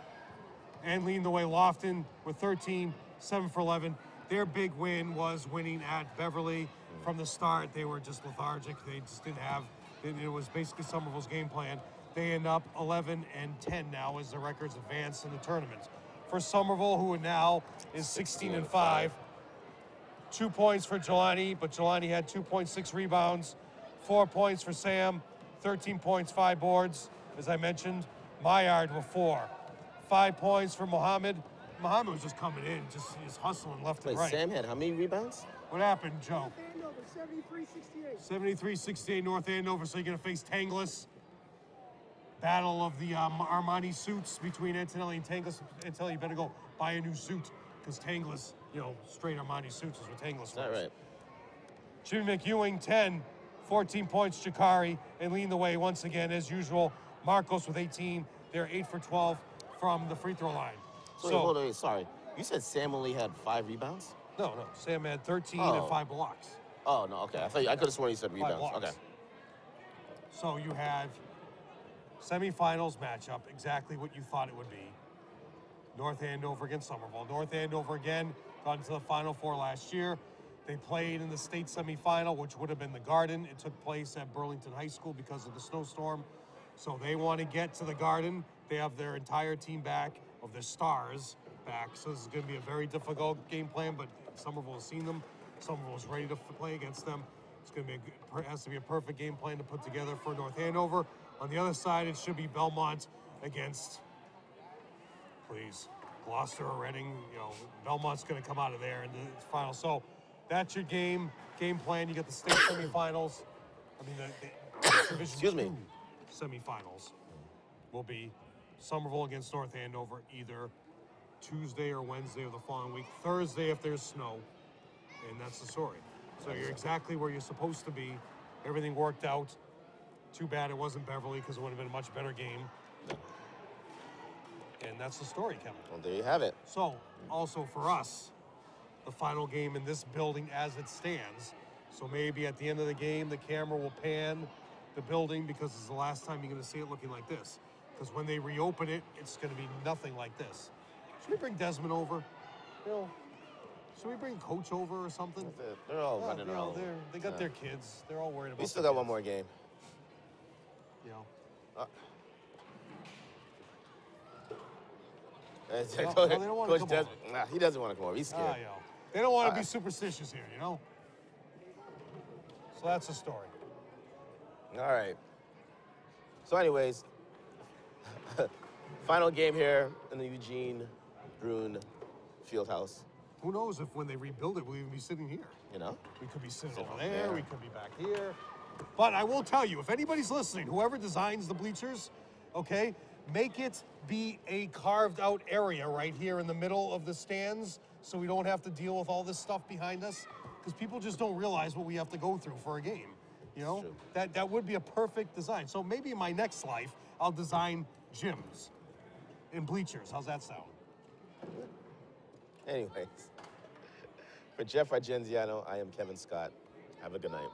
And leading the way, Lofton with 13, 7 for 11. Their big win was winning at Beverly. From the start, they were just lethargic. They just didn't have, it was basically Somerville's game plan. They end up 11 and 10 now as the records advance in the tournament. For Somerville, who now is 16 and 5. 2 points for Jelani, but Jelani had 2.6 rebounds, 4 points for Sam, 13 points, 5 boards, as I mentioned. Maillard with 4. 5 points for Mohammed. Mohammed was just coming in, just hustling left and right. Sam had how many rebounds? What happened, Joe? North Andover, 73-68. 73-68 North Andover, so you're going to face Tanglis. Battle of the Armani suits between Antonelli and Tanglis. Antonelli, you better go buy a new suit, because Tanglis, you know, straight Armani suits is what Tanglis All right. Jimmy McEwing, 10, 14 points, Jakari, and leading the way once again, as usual, Marcos with 18. They're 8 for 12 from the free throw line. So, hold on, sorry. You said Sam only had 5 rebounds? No. Sam had 13 and 5 blocks. Oh, no, okay. I could have sworn you said rebounds. Okay. So you have semifinals matchup, exactly what you thought it would be. North Andover against Somerville. North Andover again got into the Final Four last year. They played in the state semifinal, which would have been the Garden. It took place at Burlington High School because of the snowstorm. So they want to get to the Garden. They have their entire team back, of their stars back. So this is going to be a very difficult game plan, but Somerville has seen them. Somerville is ready to play against them. It's going to be has to be a perfect game plan to put together for North Andover. On the other side, it should be Belmont against, please, Gloucester or Reading. You know, Belmont's going to come out of there in the final. So that's your game plan. You got the state semifinals. I mean, the Division II semifinals will be Somerville against North Andover either Tuesday or Wednesday of the following week. Thursday if there's snow, and that's the story. So you're exactly where you're supposed to be. Everything worked out. Too bad it wasn't Beverly, because it would have been a much better game. And that's the story, Kevin. Well, there you have it. So, also for us, the final game in this building as it stands. So maybe at the end of the game, the camera will pan the building, because it's the last time you're going to see it looking like this. Because when they reopen it, it's going to be nothing like this. Should we bring Desmond over? You know, should we bring Coach over or something? They're all running around. They got their kids. They're all worried about. We still got one more game. You know. Coach Desmond, he doesn't want to come over. He's scared. Yeah. They don't want to be superstitious here, you know? So that's the story. All right. So anyways, final game here in the Eugene Brune Fieldhouse. Who knows if when they rebuild it, we'll even be sitting here. You know? We could be sitting over there. We could be back here. But I will tell you, if anybody's listening, whoever designs the bleachers, okay, make it be a carved out area right here in the middle of the stands, so we don't have to deal with all this stuff behind us, because people just don't realize what we have to go through for a game. You know, that would be a perfect design. So maybe in my next life, I'll design gyms and bleachers. How's that sound? Anyways, for Jeff Argenziano, I am Kevin Scott. Have a good night.